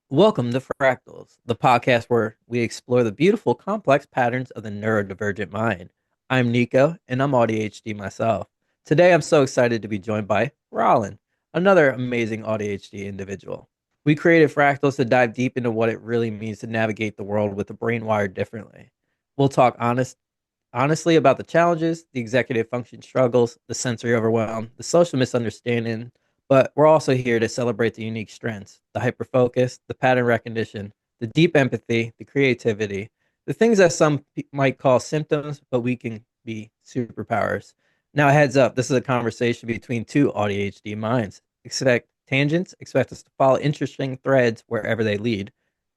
Welcome to Fractals, the podcast where we explore the beautiful, complex patterns of the neurodivergent mind. I'm Nico, and I'm AuDHD myself. Today, I'm so excited to be joined by Rollin, another amazing AuDHD individual. We created Fractals to dive deep into what it really means to navigate the world with a brain wired differently. We'll talk honestly about the challenges, the executive function struggles, the sensory overwhelm, the social misunderstanding, but we're also here to celebrate the unique strengths, the hyperfocus, the pattern recognition, the deep empathy, the creativity, the things that some might call symptoms, but we can be superpowers. Now, heads up, this is a conversation between two ADHD minds. Expect tangents, expect us to follow interesting threads wherever they lead.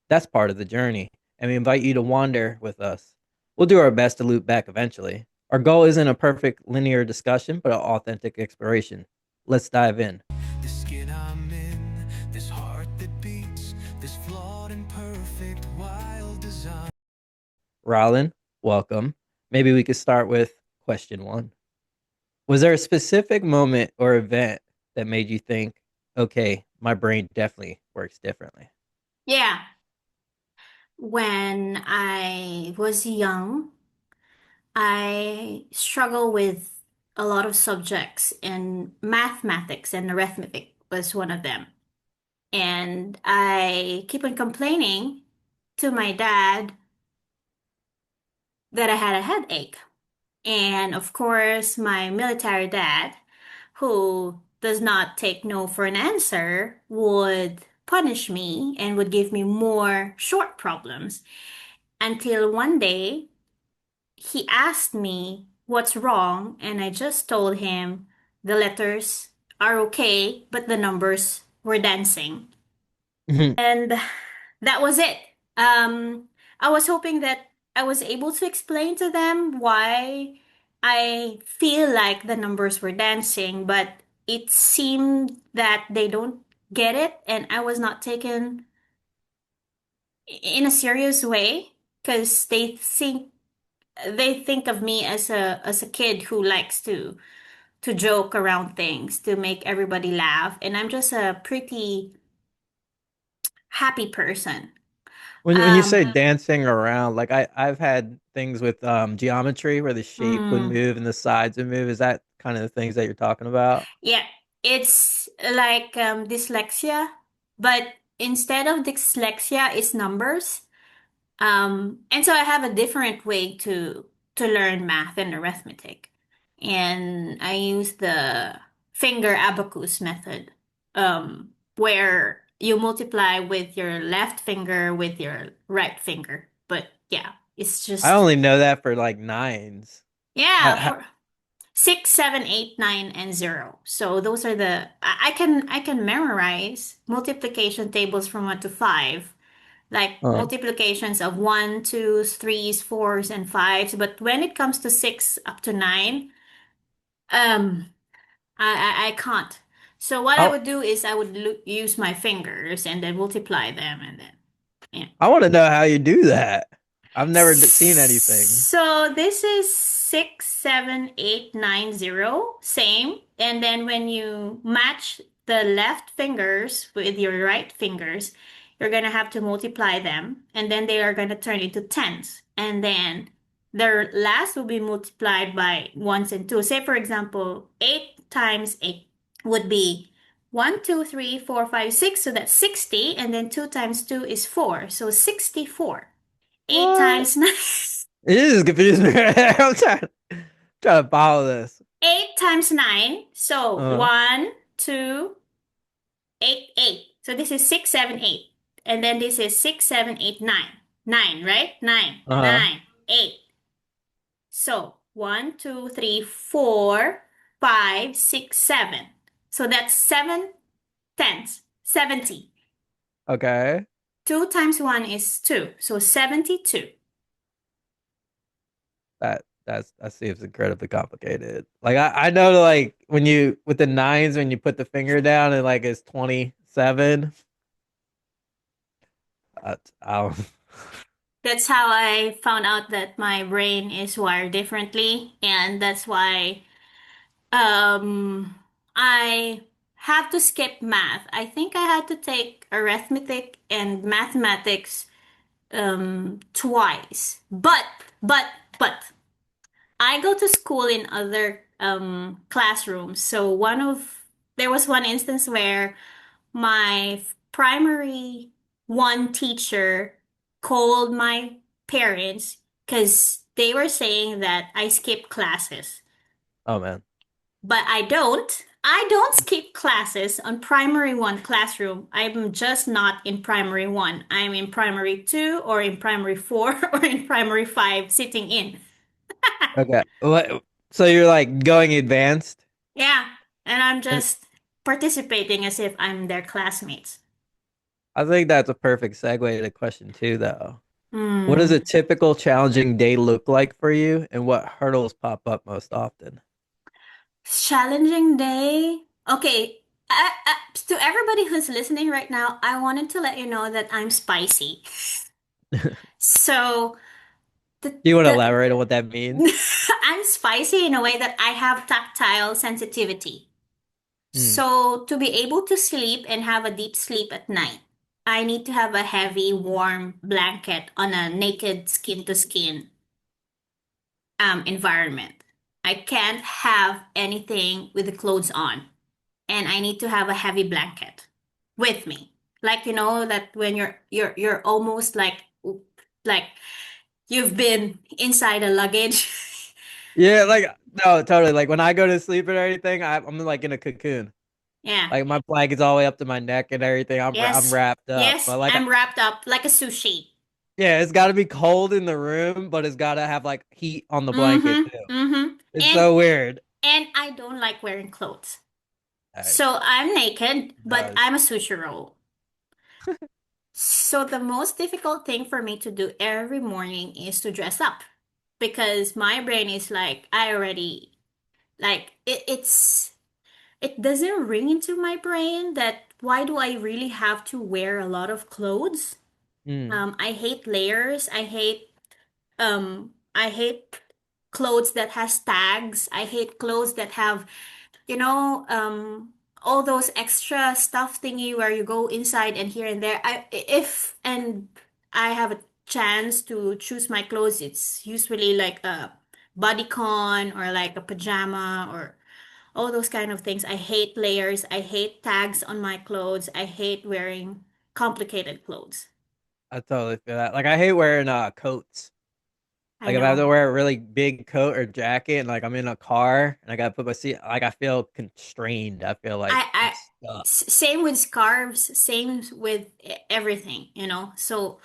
That's part of the journey, and we invite you to wander with us. We'll do our best to loop back eventually. Our goal isn't a perfect linear discussion, but an authentic exploration. Let's dive in. The skin I'm in, this heart that beats, this flawed and perfect wild design. Rylan, welcome. Maybe we could start with question one. Was there a specific moment or event that made you think, okay, my brain definitely works differently? Yeah, when I was young, I struggled with a lot of subjects, and mathematics and arithmetic was one of them. And I keep on complaining to my dad that I had a headache. And of course, my military dad, who does not take no for an answer, would punish me and would give me more short problems until one day he asked me what's wrong, and I just told him the letters are okay, but the numbers were dancing. And that was it. I was hoping that I was able to explain to them why I feel like the numbers were dancing, but it seemed that they don't get it, and I was not taken in a serious way because they think of me as a kid who likes to joke around things to make everybody laugh, and I'm just a pretty happy person. When you say um dancing around, like I've had things with geometry where the shape would mm, move and the sides would move. Is that kind of the things that you're talking about? yeah, it's like dyslexia, but instead of dyslexia it's numbers. And so I have a different way to learn math and arithmetic. And I use the finger abacus method, where you multiply with your left finger with your right finger. But yeah, it's I just only know that for like nines. yeah, Ha- for 6, 7, 8, 9, and 0. So those are I can memorize multiplication tables from 1 to 5, like uh, multiplications of one, twos, threes, fours, and fives. But when it comes to 6 up to 9, um, I can't. So what I I would do is I would use my fingers and then multiply them, and then yeah. I want to know how you do that. I've never seen anything. So this is 6, 7, 8, 9, 0, same. And then when you match the left fingers with your right fingers, you're gonna have to multiply them, and then they are gonna turn into tens. And then their last will be multiplied by ones and twos. Say for example, 8 times 8 would be 1, 2, 3, 4, 5, 6. So that's 60. And then 2 times 2 is 4. So 64. 8 What? times 9. It is confusing me. Trying to follow this. 8 times 9. So Uh, 1, 2, 8, 8. So this is 6, 7, 8. And then this is 6, 7, 8, 9. 9, right? 9, uh, 9, 8. So 1, 2, 3, 4, 5, 6, 7. So that's 7 tenths, 70. okay. 2 times 1 is 2. So 72. That seems incredibly complicated. Like I know like when you with the nines when you put the finger down and like it's 27. I don't, That's how I found out that my brain is wired differently. And that's why Um, I have to skip math. I think I had to take arithmetic and mathematics twice. But but I go to school in other classrooms. So there was one instance where my primary one teacher called my parents because they were saying that I skip classes. Oh man. But I don't. I don't skip classes on primary one classroom. I'm just not in primary one. I'm in primary two or in primary four or in primary five sitting in. Okay. What? So you're like going advanced, Yeah. And I'm and just participating as if I'm their classmates. I think that's a perfect segue to the question two, though. What does a Hmm. typical challenging day look like for you, and what hurdles pop up most often? Challenging day. Okay. To everybody who's listening right now, I wanted to let you know that I'm spicy. Do So the you want to the elaborate on what that means? I'm spicy in a way that I have tactile sensitivity. Hmm. So to be able to sleep and have a deep sleep at night, I need to have a heavy, warm blanket on a naked skin to skin environment. I can't have anything with the clothes on, and I need to have a heavy blanket with me. Like you know that when you're almost like you've been inside a luggage. Yeah, like no, totally. Like when I go to sleep and everything, I'm like in a cocoon. Yeah. Like my blanket's all the way up to my neck and everything. I'm Yes. wrapped up, Yes, but like I'm wrapped up like a sushi. yeah, it's got to be cold in the room, but it's got to have like heat on the blanket too. Mm-hmm. Mm-hmm. It's And so weird. and I don't like wearing clothes. Hey, So I'm naked, it but does. I'm a sushi roll. So the most difficult thing for me to do every morning is to dress up because my brain is like I already like it doesn't ring into my brain that why do I really have to wear a lot of clothes? Mm. I hate layers. I hate clothes that has tags. I hate clothes that have, you know, all those extra stuff thingy where you go inside and here and there. If and I have a chance to choose my clothes, it's usually like a bodycon or like a pajama or all those kind of things. I hate layers. I hate tags on my clothes. I hate wearing complicated clothes. I totally feel that. Like I hate wearing coats. I Like if I have to know. wear a really big coat or jacket and like I'm in a car and I gotta put my seat like I feel constrained. I feel like I'm I stuck. same with scarves, same with everything, you know. So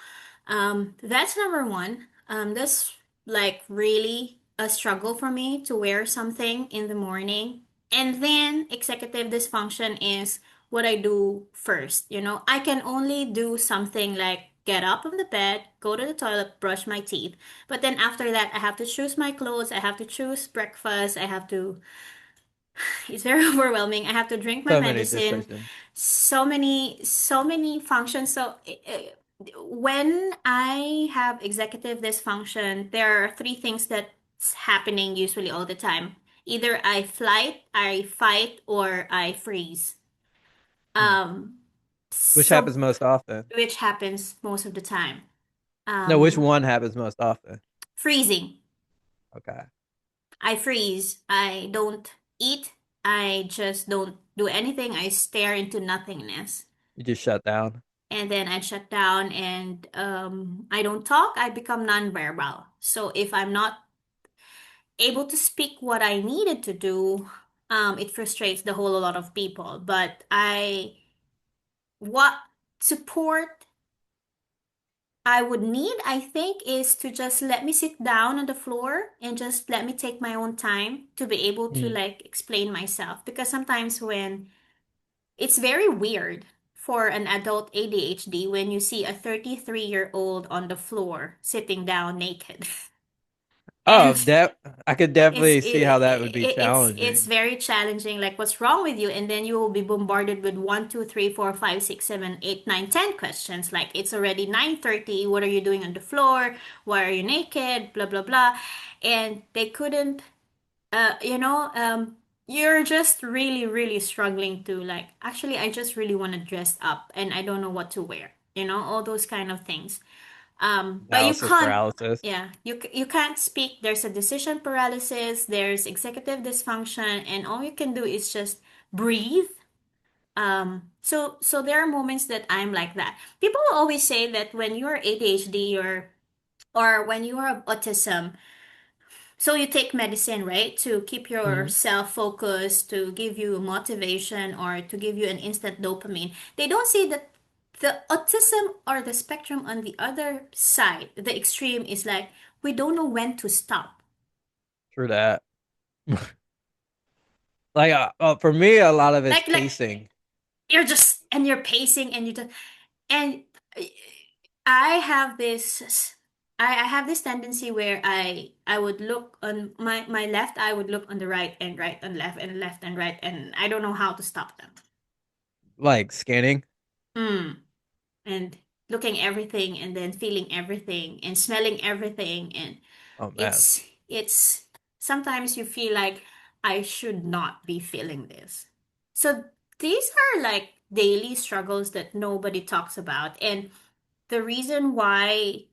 that's number one. That's like really a struggle for me to wear something in the morning. And then executive dysfunction is what I do first. You know, I can only do something like get up on the bed, go to the toilet, brush my teeth. But then after that, I have to choose my clothes, I have to choose breakfast, I have to it's very overwhelming. I have to drink my So many medicine. decisions. So many functions. So when I have executive dysfunction, there are three things that's happening usually all the time. Either I fight, or I freeze. Hmm. Um, Which so happens most often? which happens most of the time. No, which Um, one happens most often? Freezing. Okay. I freeze. I don't eat. I just don't do anything. I stare into nothingness. You just shut down. And then I shut down and I don't talk. I become nonverbal. So if I'm not able to speak what I needed to do, it frustrates the whole lot of people. But what support I would need, I think, is to just let me sit down on the floor and just let me take my own time to be able to Hmm. like explain myself. Because sometimes when it's very weird for an adult ADHD when you see a 33-year-old on the floor sitting down naked. Oh, And that I could it's definitely see how that would be it's challenging. very challenging. Like, what's wrong with you? And then you will be bombarded with one, two, three, four, five, six, seven, eight, nine, 10 questions. Like, it's already 9:30. What are you doing on the floor? Why are you naked? Blah blah blah. And they couldn't. You know. you're just really, really struggling to like, actually, I just really want to dress up and I don't know what to wear, all those kind of things. But you Analysis can't, paralysis. yeah, you can't speak. There's a decision paralysis, there's executive dysfunction, and all you can do is just breathe. So there are moments that I'm like that. People always say that when you're ADHD or when you have autism, so you take medicine, right, to keep Mm, yourself focused, to give you motivation, or to give you an instant dopamine. They don't say that the autism or the spectrum on the other side, the extreme, is like we don't know when to stop. true that. Like for me, a lot of it's Like pacing. you're pacing and you just and I have this I have this tendency where I would look on my left eye would look on the right on left and left and right and I don't know how to stop them. Like scanning. Mm. And looking everything and then feeling everything and smelling everything and Oh man. it's sometimes you feel like I should not be feeling this. So these are like daily struggles that nobody talks about and the reason why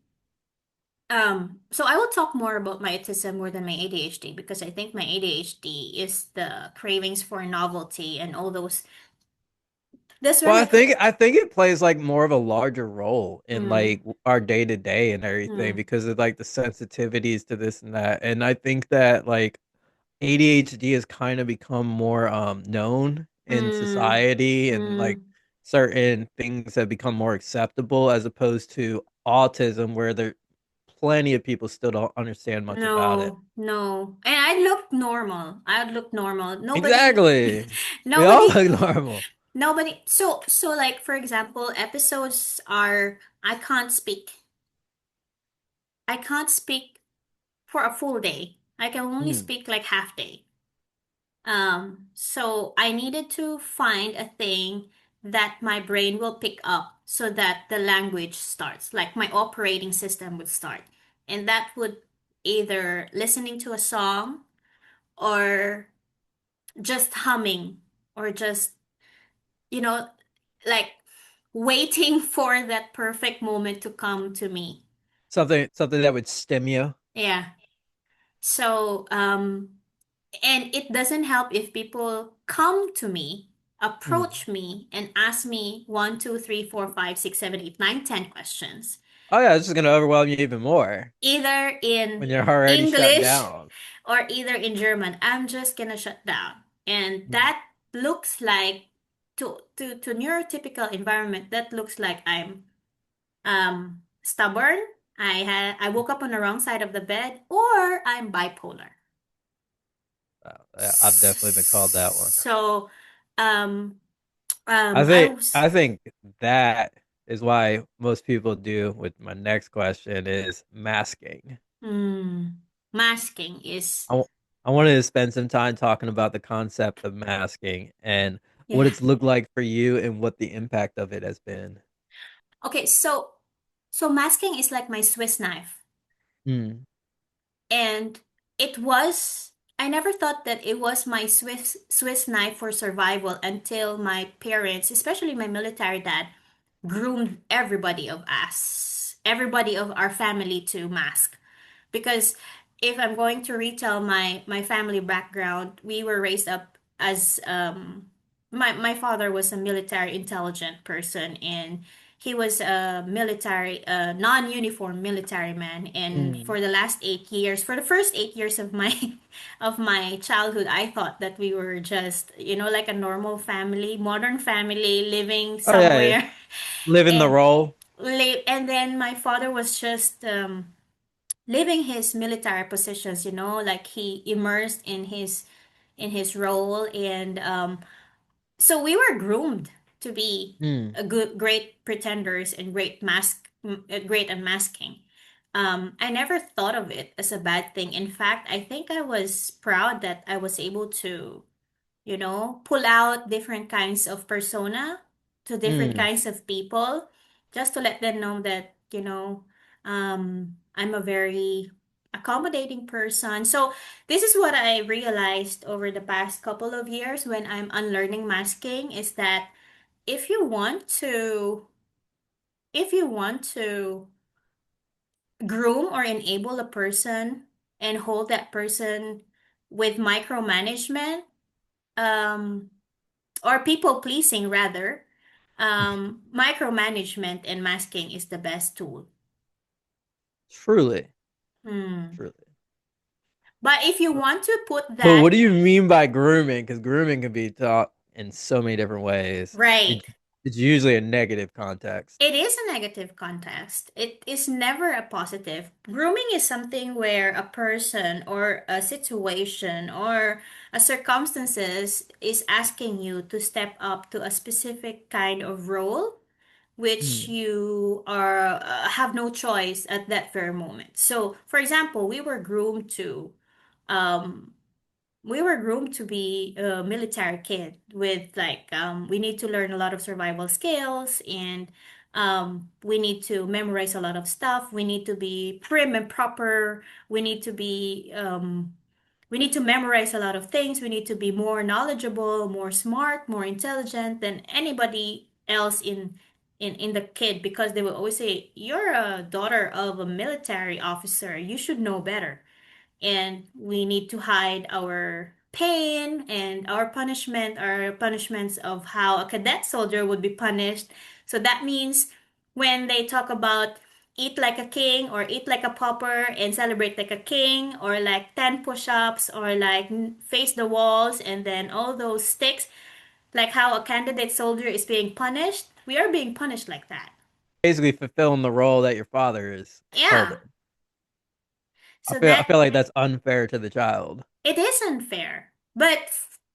so I will talk more about my autism more than my ADHD because I think my ADHD is the cravings for novelty and all those. That's where Well, my I think it plays like more of a larger role in like mm, our day to day and everything mm, because of like the sensitivities to this and that. And I think that like ADHD has kind of become more known in mm, society and like mm. certain things have become more acceptable as opposed to autism where there plenty of people still don't understand much about it. No, no. And I look normal. I look normal. Exactly. We all Nobody, look normal. nobody. So like for example, episodes are I can't speak. I can't speak for a full day. I can only Hmm. speak like half day. So I needed to find a thing that my brain will pick up so that the language starts, like my operating system would start. And that would either listening to a song or just humming or just, you know, like waiting for that perfect moment to come to me. Something that would stim you. Yeah. So, and it doesn't help if people come to me, Hmm. approach me, and ask me 1, 2, 3, 4, 5, 6, 7, 8, 9, 10 questions, Oh yeah, it's just gonna overwhelm you even more either when in you're already shut English down. or either in German. I'm just gonna shut down. And Hmm. that looks like to neurotypical environment, that looks like I'm stubborn. I woke up on the wrong side of the bed, or I'm bipolar. I've definitely been called that one. So, um, I was I think that is why most people do with my next question is masking. masking is I, w- I wanted to spend some time talking about the concept of masking and what yeah. it's looked like for you and what the impact of it has been. Okay, so masking is like my Swiss knife, Hmm. and it was. I never thought that it was my Swiss knife for survival until my parents, especially my military dad, groomed everybody of our family to mask. Because if I'm going to retell my family background, we were raised up as my father was a military intelligent person and he was a military non-uniform military man and Hmm. for the last 8 years for the first 8 years of my of my childhood I thought that we were just like a normal family modern family living Oh yeah, somewhere living the and role. and then my father was just living his military positions, like he immersed in his role and so we were groomed to be Hmm. a good great pretenders and great unmasking. I never thought of it as a bad thing. In fact, I think I was proud that I was able to pull out different kinds of persona to different Hmm. kinds of people just to let them know that I'm a very accommodating person. So this is what I realized over the past couple of years when I'm unlearning masking is that if you want to if you want to groom or enable a person and hold that person with micromanagement, um, or people pleasing rather, micromanagement and masking is the best tool. Truly, Hmm. truly. But if you want to put But what that do you mean by grooming? Because grooming can be taught in so many different ways. right, It's usually a negative context. it is a negative context. It is never a positive. Grooming is something where a person or a situation or a circumstances is asking you to step up to a specific kind of role which Hmm. you are have no choice at that very moment. So, for example, um, we were groomed to be a military kid with like we need to learn a lot of survival skills and we need to memorize a lot of stuff. We need to be prim and proper. We need to memorize a lot of things. We need to be more knowledgeable, more smart, more intelligent than anybody else in the kid because they will always say, "You're a daughter of a military officer. You should know better." And we need to hide our pain and our punishments of how a cadet soldier would be punished. So that means when they talk about eat like a king or eat like a pauper and celebrate like a king or like 10 push-ups or like face the walls and then all those sticks, like how a candidate soldier is being punished, we are being punished like that. Basically, fulfilling the role that your father is Yeah. holding. So I that feel like that's unfair to the child. it is unfair, but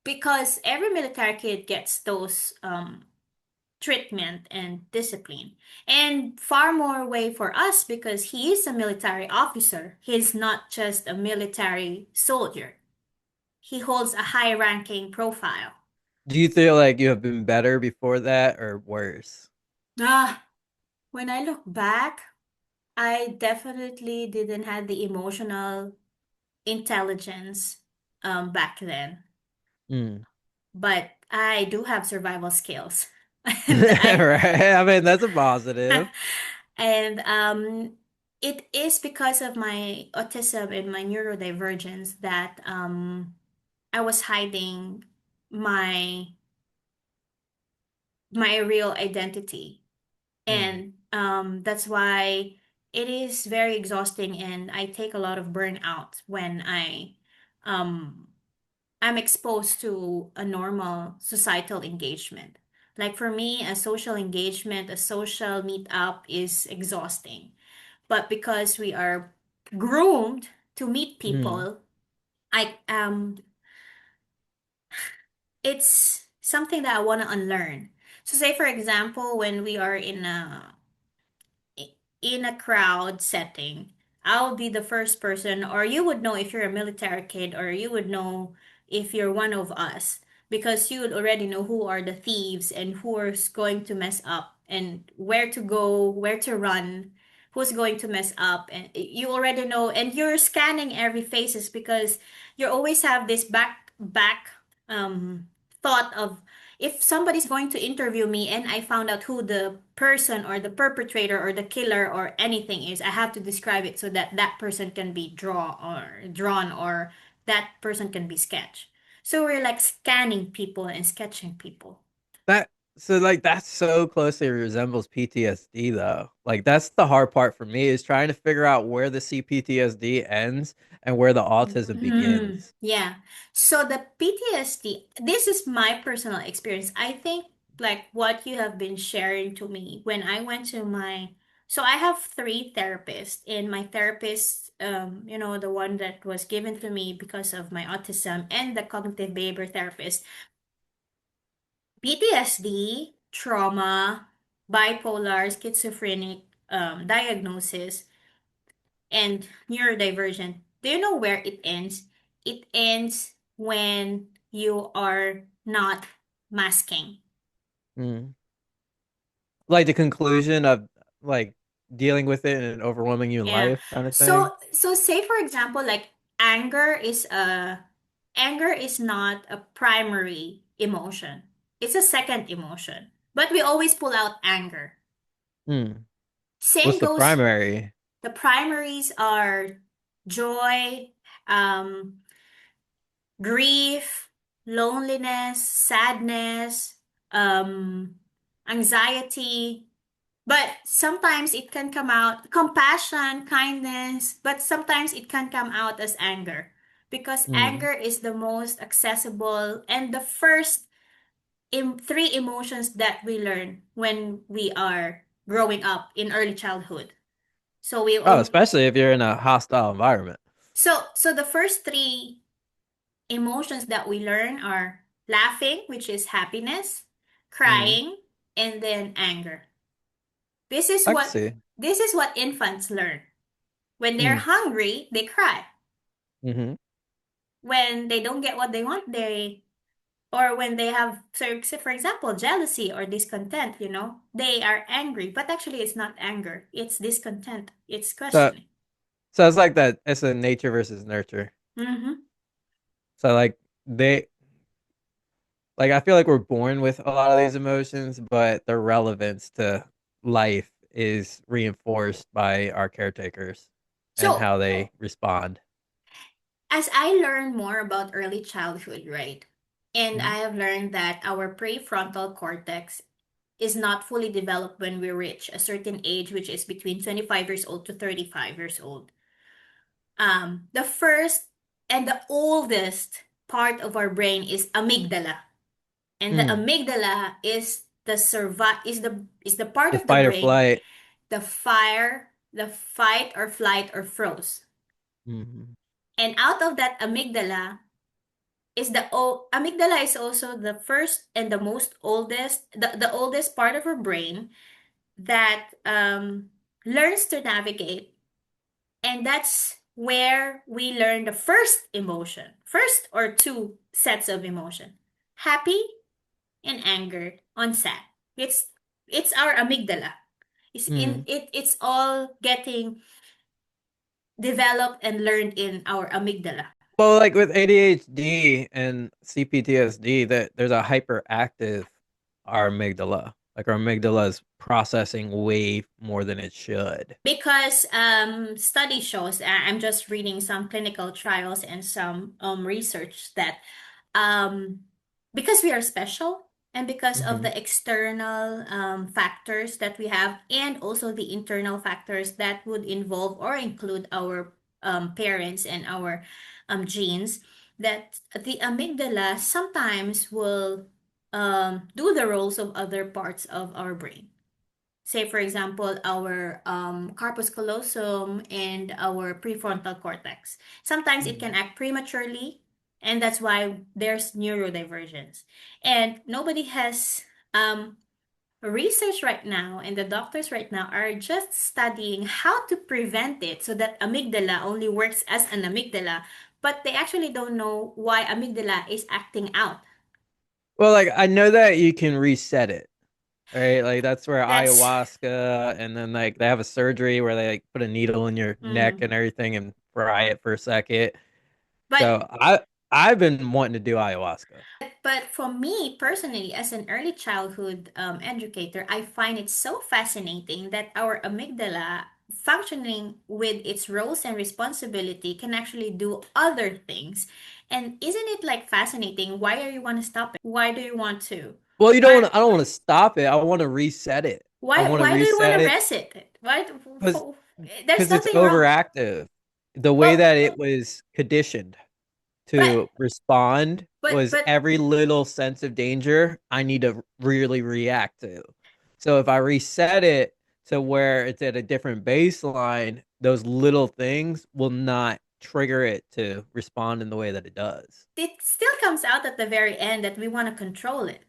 because every military kid gets those treatment and discipline, and far more way for us because he is a military officer. He's not just a military soldier. He holds a high-ranking profile. Do you feel like you have been better before that or worse? Ah, when I look back, I definitely didn't have the emotional intelligence back then, Mm. but I do have survival skills, and I Right. I mean, that's a positive. and it is because of my autism and my neurodivergence that I was hiding my my real identity, Mm. and that's why it is very exhausting, and I take a lot of burnout when um I'm exposed to a normal societal engagement. Like for me, a social engagement, a social meetup is exhausting. But because we are groomed to meet Mm. people, I it's something that I want to unlearn. So say for example, when we are in a crowd setting, I'll be the first person, or you would know if you're a military kid, or you would know if you're one of us, because you would already know who are the thieves and who is going to mess up and where to go, where to run, who's going to mess up, and you already know, and you're scanning every faces because you always have this back thought of if somebody's going to interview me and I found out who the person or the perpetrator or the killer or anything is, I have to describe it so that that person can be drawn or that person can be sketched. So we're like scanning people and sketching people. That so like that's so closely resembles PTSD though. Like that's the hard part for me is trying to figure out where the CPTSD ends and where the autism begins. Yeah. So the PTSD, this is my personal experience. I think like what you have been sharing to me when I went to so I have three therapists, and my therapist, the one that was given to me because of my autism, and the cognitive behavior therapist, PTSD, trauma, bipolar, schizophrenic diagnosis, and neurodivergent. Do you know where it ends? It ends when you are not masking. Mm. Like the conclusion of like dealing with it and overwhelming you in Yeah. life kind of thing. So say for example, like anger is a anger is not a primary emotion. It's a second emotion. But we always pull out anger. Hmm. Same What's the goes, primary? the primaries are joy, um, grief, loneliness, sadness, um, anxiety. But sometimes it can come out compassion, kindness, but sometimes it can come out as anger because Hmm. anger is the most accessible and the first three emotions that we learn when we are growing up in early childhood. So we Oh, only especially if you're in a hostile environment. so the first three emotions that we learn are laughing, which is happiness, Hmm. crying, and then anger. This is I can what see. this is what infants learn. When they're Hmm. hungry, they cry. Hmm. When they don't get what they want, they or when they have, so for example, jealousy or discontent, they are angry, but actually it's not anger, it's discontent, it's So, questioning. so it's like that. It's a nature versus nurture. Mm-hmm. So like they like I feel like we're born with a lot of these emotions, but their relevance to life is reinforced by our caretakers and So how they respond. as I learn more about early childhood, right? And Mhm. I have learned that our prefrontal cortex is not fully developed when we reach a certain age, which is between 25 years old to 35 years old. The first and the oldest part of our brain is amygdala. And the Mm. amygdala is the part The of the fight or brain, flight. the fight or flight or froze. Mhm. And out of that amygdala amygdala is also the first and the most oldest the oldest part of our brain that learns to navigate, and that's where we learn the first or two sets of emotion: happy and anger on sad. It's our amygdala. Mm. It's all getting developed and learned in our amygdala. Well, like with ADHD and CPTSD, that there's a hyperactive our amygdala. Like our amygdala is processing way more than it should. Because study shows, I'm just reading some clinical trials and some research that um, because we are special and because of Hmm. the external factors that we have, and also the internal factors that would involve or include our parents and our genes, that the amygdala sometimes will do the roles of other parts of our brain. Say, for example, our corpus callosum and our prefrontal cortex. Sometimes it can Hmm. act prematurely, and that's why there's neurodivergence. And nobody has research right now, and the doctors right now are just studying how to prevent it so that amygdala only works as an amygdala, but they actually don't know why amygdala is acting out. Well, like I know that you can reset it, right? Like that's where That's ayahuasca and then like they have a surgery where they like put a needle in your neck mm. and everything and fry it for a second. But So I've been wanting to do ayahuasca. But for me personally, as an early childhood educator, I find it so fascinating that our amygdala, functioning with its roles and responsibility, can actually do other things. And isn't it like fascinating? Why do you want to stop it? Why do you want to? Well, Why? I don't want to stop it. I want to reset it. I Why? want to Why do you want reset to it reset it? Why? because There's it's nothing wrong. overactive. The way Well, that it was conditioned but to respond but was but every little sense of danger I need to really react to. So if I reset it to where it's at a different baseline, those little things will not trigger it to respond in the way that it does. it still comes out at the very end that we want to control it.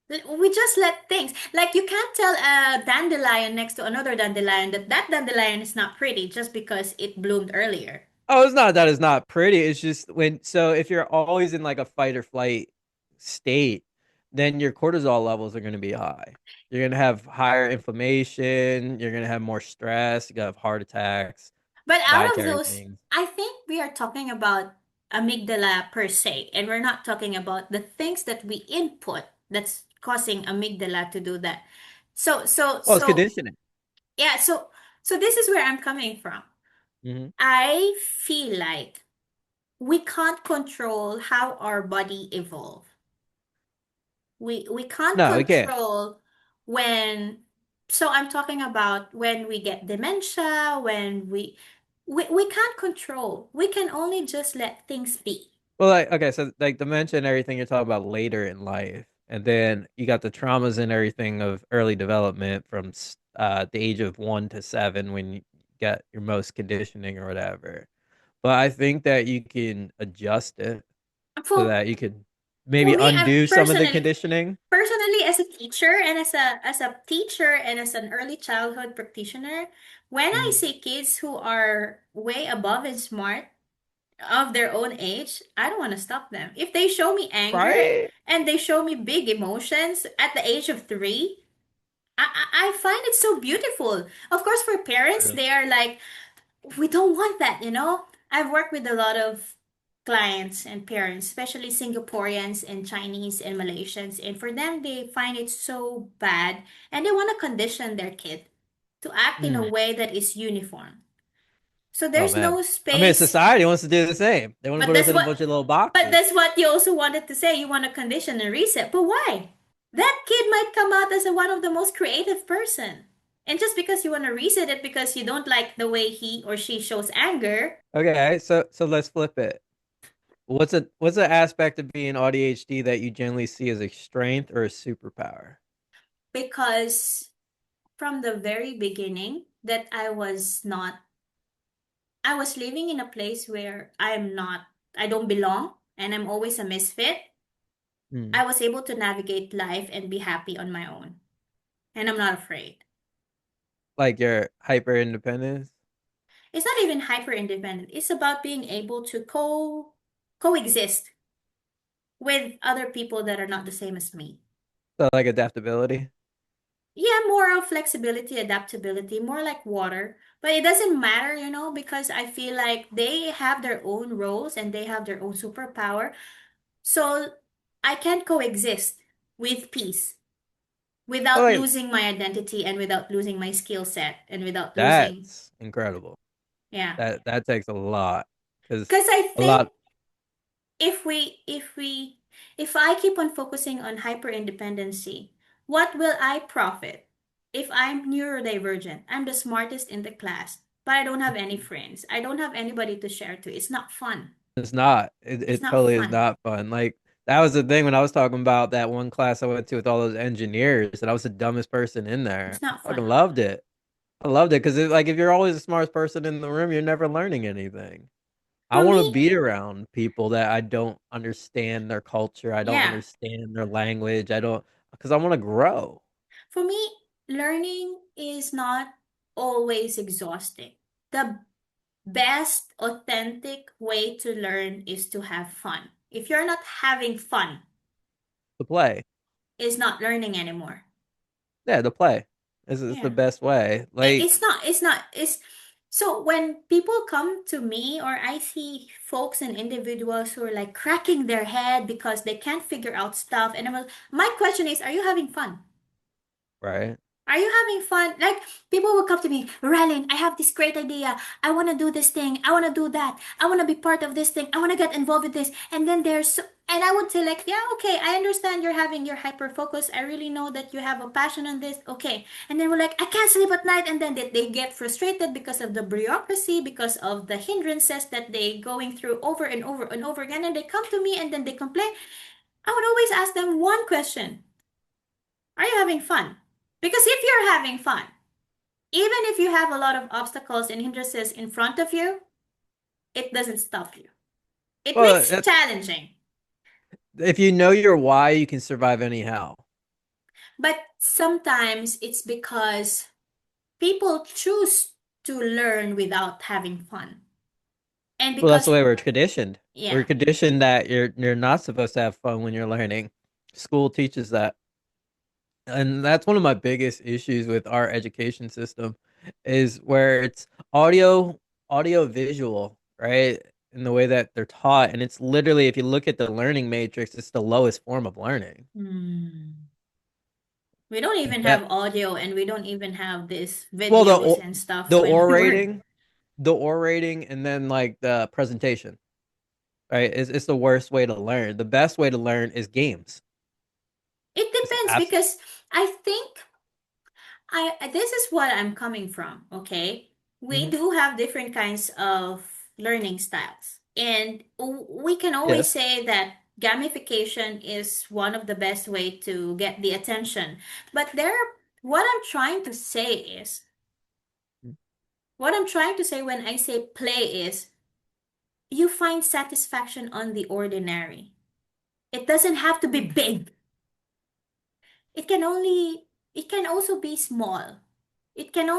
We just let things, like, you can't tell a dandelion next to another dandelion that that dandelion is not pretty just because it bloomed earlier. Oh, it's not that it's not pretty. It's just when so if you're always in like a fight or flight state, then your cortisol levels are going to be high. You're going to have higher inflammation. You're going to have more stress. You're going to have heart attacks, But out of dietary those, things. I think we are talking about amygdala per se, and we're not talking about the things that we input that's causing amygdala to do that. So, so, Well, it's so, conditioning. yeah, so this is where I'm coming from. Hmm. I feel like we can't control how our body evolve. We can't No, we can't. control when, so I'm talking about when we get dementia, when we can't control. We can only just let things be. Well, like, okay, so like dementia and everything you're talking about later in life, and then you got the traumas and everything of early development from the age of 1 to 7 when you get your most conditioning or whatever. But I think that you can adjust it so For that you could for maybe me, I undo some of the conditioning. personally as a teacher and as a teacher and as an early childhood practitioner, when I Mhm. see kids who are way above and smart of their own age, I don't want to stop them. If they show me anger Right? and they show me big emotions at the age of 3, I find it so beautiful. Of course, for parents, True. they are like, we don't want that, you know? I've worked with a lot of clients and parents, especially Singaporeans and Chinese and Malaysians, and for them, they find it so bad and they want to condition their kid to act in a Mm. way that is uniform. So Oh there's man. no I mean, space, society wants to do the same. They want to but put us that's in a what bunch of little but boxes. that's what you also wanted to say. You want to condition and reset. But why? That kid might come out as one of the most creative person. And just because you want to reset it because you don't like the way he or she shows anger, Okay, so let's flip it. What's an aspect of being ADHD that you generally see as a strength or a superpower? because from the very beginning that I was living in a place where I don't belong and I'm always a misfit. Hmm. I was able to navigate life and be happy on my own. And I'm not afraid. Like your hyper independence? It's not even hyper independent. It's about being able to coexist with other people that are not the same as me. So like adaptability? Yeah, more of flexibility, adaptability, more like water. But it doesn't matter, because I feel like they have their own roles and they have their own superpower. So I can coexist with peace Well, without like losing my identity and without losing my skill set and without losing, that's incredible. yeah. That takes a lot because Because I a think lot. if I keep on focusing on hyper independency, what will I profit if I'm neurodivergent? I'm the smartest in the class, but I don't have any friends. I don't have anybody to share to. It's not fun. It's not. It's It not totally is fun. not fun. Like that was the thing when I was talking about that one class I went to with all those engineers, and I was the dumbest person in there. It's not I fucking fun. loved it. I loved it because like if you're always the smartest person in the room, you're never learning anything. I For want to me, be around people that I don't understand their culture. I don't yeah. understand their language. I don't because I want to grow. For me, learning is not always exhausting. The best authentic way to learn is to have fun. If you're not having fun, To play. is not learning anymore. Yeah, to play. Is the Yeah. best way. Like, It's so when people come to me or I see folks and individuals who are like cracking their head because they can't figure out stuff, and my question is, are you having fun? right? Are you having fun? Like people will come to me, Rylan, I have this great idea. I want to do this thing. I want to do that. I want to be part of this thing. I want to get involved with this. And then and I would say like, yeah, okay, I understand you're having your hyper focus. I really know that you have a passion on this. Okay. And then we're like, I can't sleep at night. And then they get frustrated because of the bureaucracy, because of the hindrances that they going through over and over and over again. And they come to me and then they complain. I would always ask them one question. Are you having fun? Because if you're having fun, even if you have a lot of obstacles and hindrances in front of you, it doesn't stop you. It Well, makes challenging, if you know your why, you can survive anyhow. but sometimes it's because people choose to learn without having fun. And Well, that's the because, way we're conditioned. yeah, We're conditioned that you're not supposed to have fun when you're learning. School teaches that. And that's one of my biggest issues with our education system is where it's audio visual, right? In the way that they're taught. And it's literally, if you look at the learning matrix, it's the lowest form of learning. Hmm. We don't even That have audio and we don't even have this well videos and stuff the when we were. orating, the orating and then like the presentation, right? It's the worst way to learn. The best way to learn is games. It It's depends abs- because I think this is what I'm coming from, okay? We Mhm. do have different kinds of learning styles. And we can always Yes. say that gamification is one of the best way to get the attention. But what I'm trying to say is, what I'm trying to say when I say play is you find satisfaction on the ordinary. It doesn't have to be big. It can only it can also be small. It can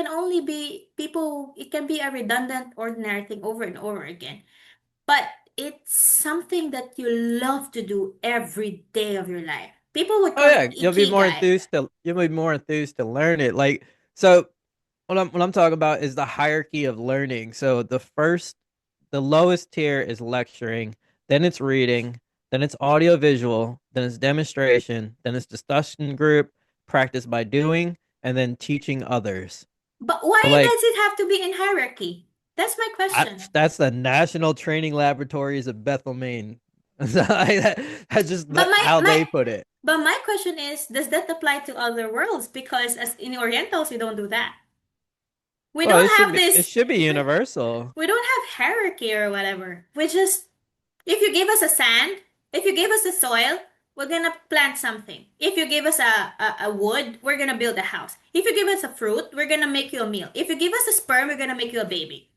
only be people it can be a redundant ordinary thing over and over again. But it's something that you love to do every day of your life. People would Oh call yeah, it ikigai. you'll be more enthused to learn it. Like so what I'm talking about is the hierarchy of learning. So the lowest tier is lecturing, then it's reading, then it's audio visual, then it's demonstration, then it's discussion group, practice by doing, and then teaching others. But So why like does it have to be in hierarchy? That's my question. that's the National Training Laboratories of Bethel, Maine. That's just But how they put it. my question is, does that apply to other worlds? Because as in Orientals, we don't do that. We Well, don't have it this. should be We, universal. we don't have hierarchy or whatever. We just, if you give us a sand, if you give us a soil, we're gonna plant something. If you give us a wood, we're gonna build a house. If you give us a fruit, we're gonna make you a meal. If you give us a sperm, we're gonna make you a baby.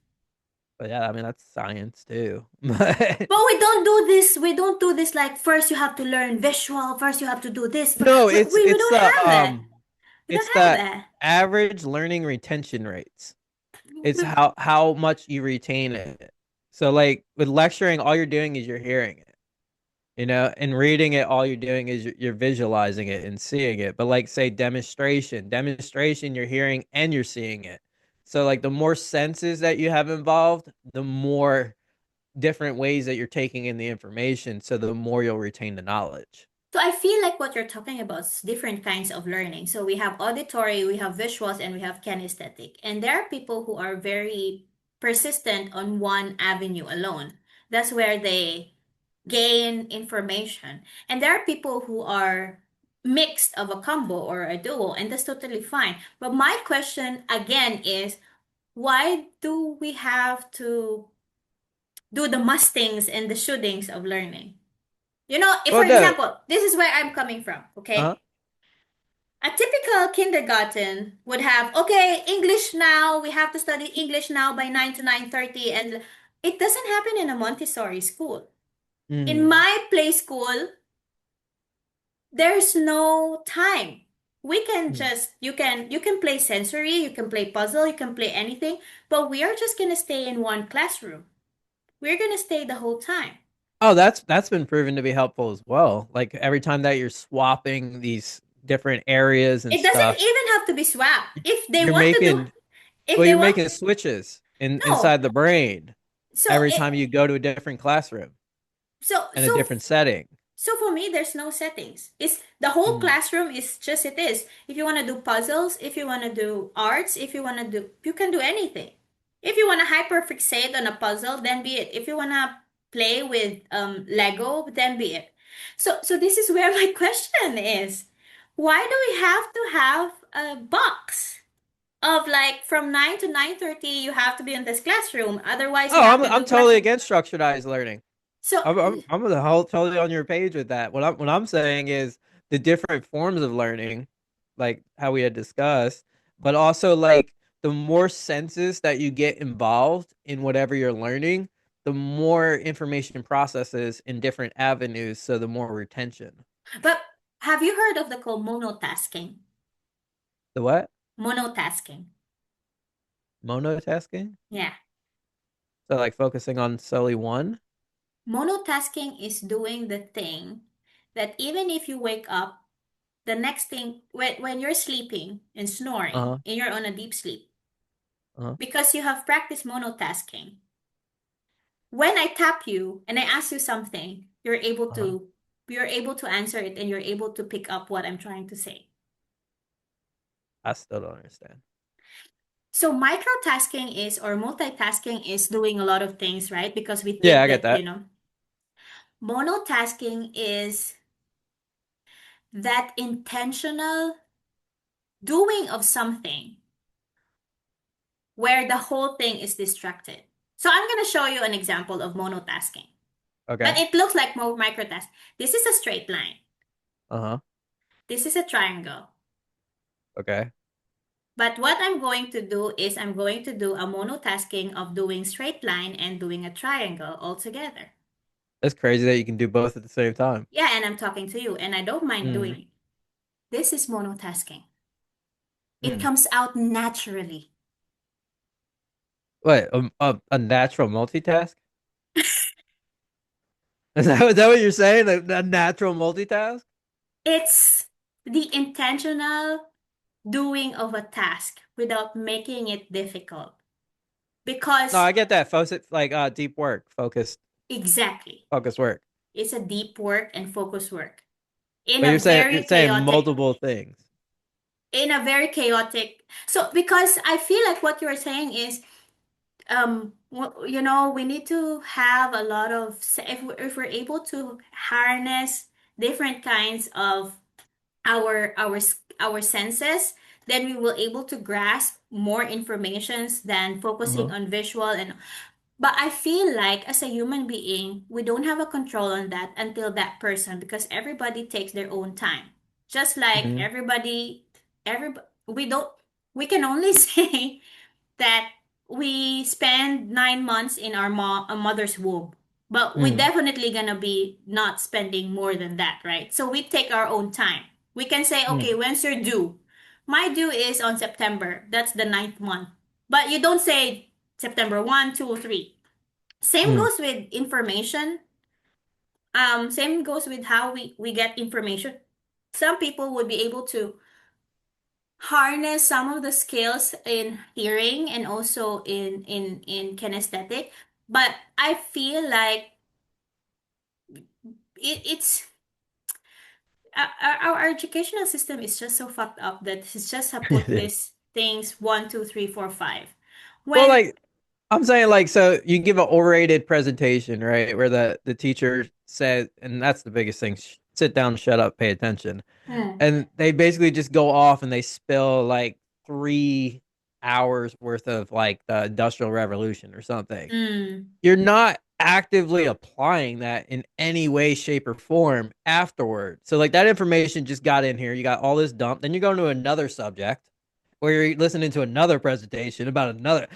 But yeah, I mean that's science too. But But we don't do this. We don't do this like first you have to learn visual. First you have to do this. no, We don't have that. We it's don't have the that. average learning retention rates. It's how much you retain it. So like with lecturing, all you're doing is you're hearing it, you know, and reading it, all you're doing is you're visualizing it and seeing it. But like say demonstration, you're hearing and you're seeing it. So like the more senses that you have involved, the more different ways that you're taking in the information, so the more you'll retain the knowledge. So I feel like what you're talking about is different kinds of learning. So we have auditory, we have visuals, and we have kinesthetic. And there are people who are very persistent on one avenue alone. That's where they gain information. And there are people who are mixed of a combo or a duo, and that's totally fine. But my question again is why do we have to do the mustings and the shootings of learning? You know, if Well, for no, example, this is where I'm coming from, uh-huh. okay? A typical kindergarten would have, okay, English now, we have to study English now by 9 to 9:30 and it doesn't happen in a Montessori school. In Mm. my play school, there's no time. We can Mm. just you can play sensory, you can play puzzle, you can play anything, but we are just going to stay in one classroom. We're going to stay the whole time. Oh, that's been proven to be helpful as well. Like every time that you're swapping these different areas and It doesn't stuff, even have to be swapped. If they you're want to do making if well, they you're want making switches no. inside the brain So every it time you go to a different classroom so in a so different setting. so for me there's no settings. It's the whole Mm. classroom is just it is. If you want to do puzzles, if you want to do arts, if you want to do you can do anything. If you want to hyperfixate on a puzzle, then be it. If you want to play with Lego, then be it. So this is where my question is. Why do we have to have a box of like from 9 to 9:30 you have to be in this classroom, otherwise you Oh, have to I'm do totally classroom. against structuredized learning. So I'm the whole totally on your page with that. What I'm saying is the different forms of learning, like how we had discussed, but also like the more senses that you get involved in whatever you're learning, the more information processes in different avenues, so the more retention. but have you heard of the called monotasking? The what? Monotasking. Monotasking? Yeah. So like focusing on solely one? Monotasking is doing the thing that even if you wake up, the next thing, when you're sleeping and snoring Uh-huh. and you're on a deep sleep, Uh-huh. because you have practiced monotasking, when I tap you and I ask you something, Uh-huh. you're able to answer it and you're able to pick up what I'm trying to say. I still don't understand. So microtasking is or multitasking is doing a lot of things, right? Because we Yeah, think I get that, that. monotasking is that intentional doing of something where the whole thing is distracted. So I'm going to show you an example of monotasking. But Okay. it looks like microtask. This is a straight line. Uh-huh. This is a triangle. Okay. But what I'm going to do is I'm going to do a monotasking of doing straight line and doing a triangle all together. It's crazy that you can do both at the same time. Yeah, and I'm talking to you and I don't mind Mm. doing it. This is monotasking. It Mm. comes out naturally. Wait, a natural multitask? Is that what you're saying? A natural multitask? It's the intentional doing of a task without making it difficult. No, Because I get that. Focus, like deep work, exactly, focus work. it's a deep work and focus work in But a you're very saying chaotic multiple things. so because I feel like what you're saying is we need to have a lot of if we're able to harness different kinds of our senses, then we will able to grasp more informations than focusing Uh-huh. on visual and but I feel like as a human being we don't have a control on that until that person because everybody takes their own time, just like Hmm. everybody we don't we can only say that we spend 9 months in a mother's womb, but we Mm. definitely gonna be not spending more than that, right? So we take our own time. We can say, okay, Mm. when's your due? My due is on September. That's the ninth month. But you don't say September 1, 2, 3. Same Mm. goes with information. Same goes with how we get information. Some people would be able to harness some of the skills in hearing and also in kinesthetic, but I feel like it's our educational system is just so fucked up that it's just have It put is. these things 1, 2, 3, 4, 5 Well, when like I'm saying, like, so you give an orated presentation, right, where the teacher says, and that's the biggest thing: sit down, shut up, pay attention. hmm, And they basically just go off and they spill like 3 hours worth of like the Industrial Revolution or something. mm, You're not actively applying that in any way, shape, or form afterward. So like that information just got in here. You got all this dump. Then you're going to another subject where you're listening to another presentation about another.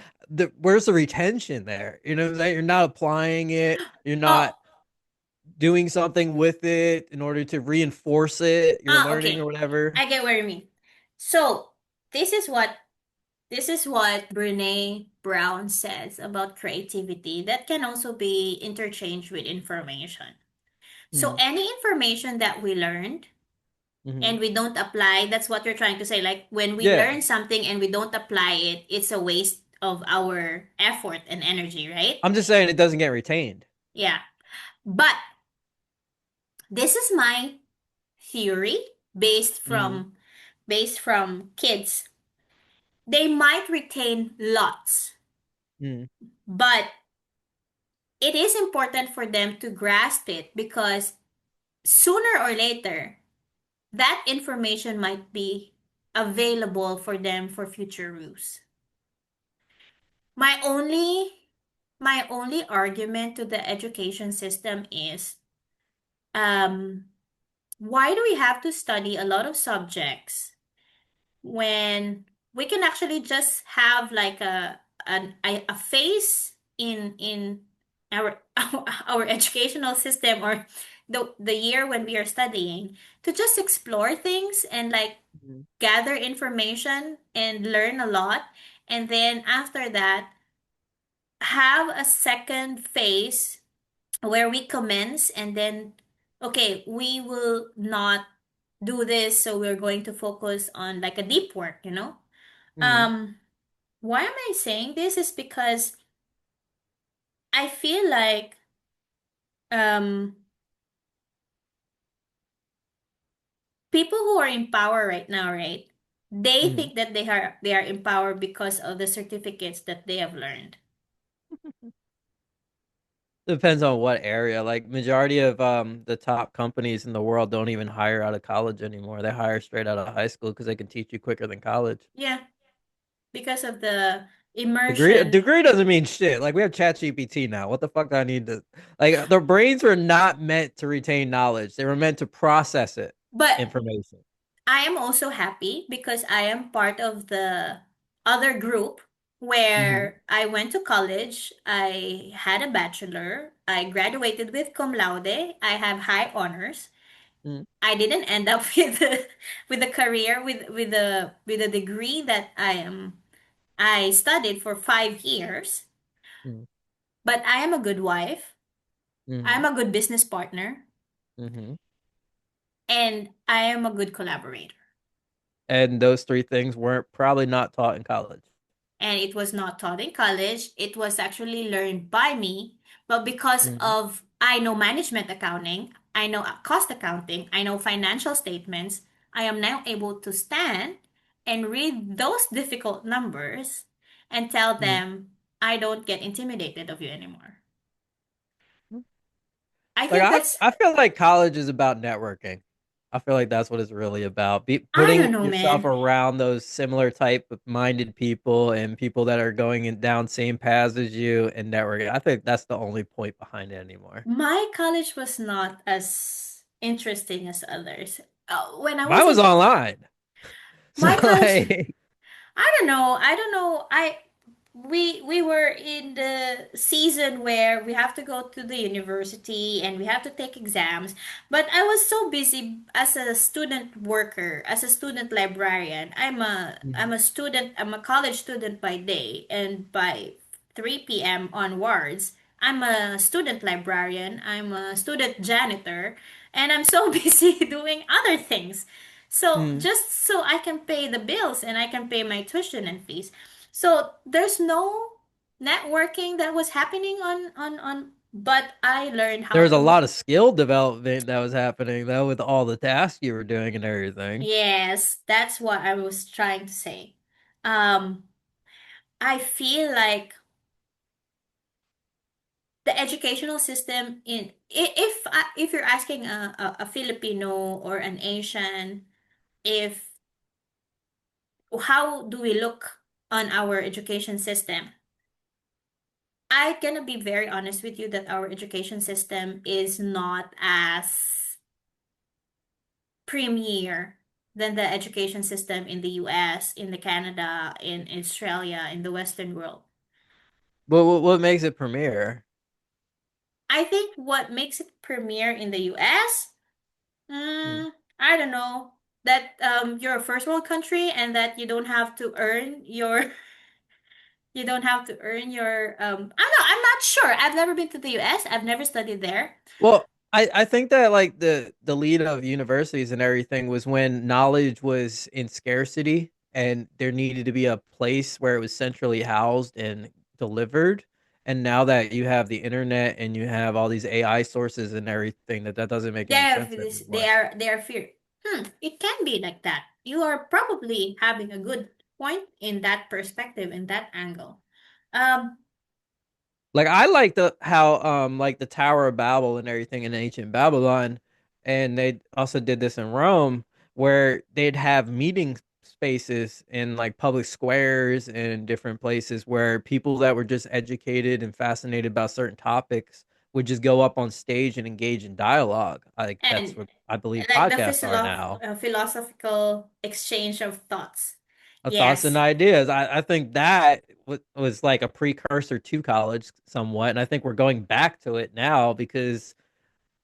Where's the retention there? You know what I'm saying? You're not applying it. You're oh not doing something with it in order to reinforce it, your learning or okay, whatever. I get what you mean. So this is what this is what Brene Brown says about creativity that can also be interchanged with information. So Mm-hmm. any information that we learned Mm-hmm. and we don't apply, that's what you're trying to say. Like when we Yeah. learn something and we don't apply it, it's a waste of our effort and energy, right? I'm just saying it doesn't get retained. Yeah. But this is my theory based Mm-hmm. from based from kids. They might retain lots, Mm-hmm. but it is important for them to grasp it because sooner or later, that information might be available for them for future use. My only my only argument to the education system is um why do we have to study a lot of subjects when we can actually just have like a phase in our our educational system or the year when we are studying to just explore things and like Mm-hmm. gather information and learn a lot and then after that have a second phase where we commence and then okay, we will not do this, so we're going to focus on like a deep work, you know? Mm-hmm. Um, why am I saying this is because I feel like um people who are in power right now, right? They Mm-hmm. think that they are in power because of the certificates that they have learned. Depends on what area. Like majority of the top companies in the world don't even hire out of college anymore. They hire straight out of high school because they can teach you quicker than college. Yeah, because of the Degree immersion. degree doesn't mean shit. Like we have ChatGPT now. What the fuck do I need to like their brains were not meant to retain knowledge. They were meant to process it But information. I am also happy because I am part of the other group Mm-hmm. where I went to college. I had a bachelor. I graduated with cum laude. I have high honors. I didn't end up with a career with a degree that I studied for 5 years. Mm-hmm. But I am a good wife. Mm-hmm. I'm a good business partner, Mm-hmm. and I am a good collaborator. And those three things weren't probably not taught in college. And it was not taught in college. It was actually learned by me. But because Mm-hmm. of I know management accounting, I know cost accounting, I know financial statements, I am now able to stand and read those difficult numbers and tell them I don't get intimidated of you anymore. Mm-hmm. I Like think that's I feel like college is about networking. I feel like that's what it's really about. I don't Putting know, yourself man. around those similar type of minded people and people that are going down same paths as you and networking. I think that's the only point behind it anymore. My college was not as interesting as others. When I was Mine was in online. So my college, like I don't know. I don't know. We were in the season where we have to go to the university and we have to take exams. But I was so busy as a student worker, as a student librarian. I'm Mhm, a student, I'm a college student by day, and by 3 p.m. onwards, I'm a student librarian, I'm a student janitor, and I'm so busy doing other things. So mhm. just so I can pay the bills and I can pay my tuition and fees. So there's no networking that was happening on but I learned There how was a to lot of skill development that was happening though with all the tasks you were doing and everything. yes, that's what I was trying to say. Um I feel like the educational system in if you're asking a Filipino or an Asian if how do we look on our education system, I'm gonna be very honest with you that our education system is not as premier than the education system in the US, in the Canada, in Australia, in the Western world. But what makes it premiere? I think what makes it premier in the US, Mm. I don't know, that you're a first world country and that you don't have to earn your you don't have to earn your I don't know, I'm not sure. I've never been to the US. I've never studied there. Well, I think that like the lead of universities and everything was when knowledge was in scarcity and there needed to be a place where it was centrally housed and delivered. And now that you have the internet and you have all these AI sources and everything, that doesn't make any sense anymore. They are fear. It can be like that. You are probably having a good point in that perspective, in that angle. Um, Like I like the how like the Tower of Babel and everything in ancient Babylon, and they also did this in Rome where they'd have meeting spaces in like public squares and different places where people that were just educated and fascinated about certain topics would just go up on stage and engage in dialogue. Like that's and what I believe like the podcasts are now. philosophical exchange of thoughts. Thoughts and Yes. ideas. I think that was like a precursor to college somewhat. And I think we're going back to it now because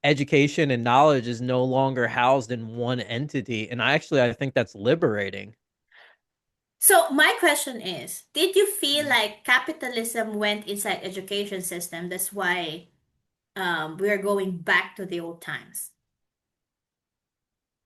education and knowledge is no longer housed in one entity. And I think that's liberating. So my question is, did you feel like capitalism went inside education system? That's why we are going back to the old times.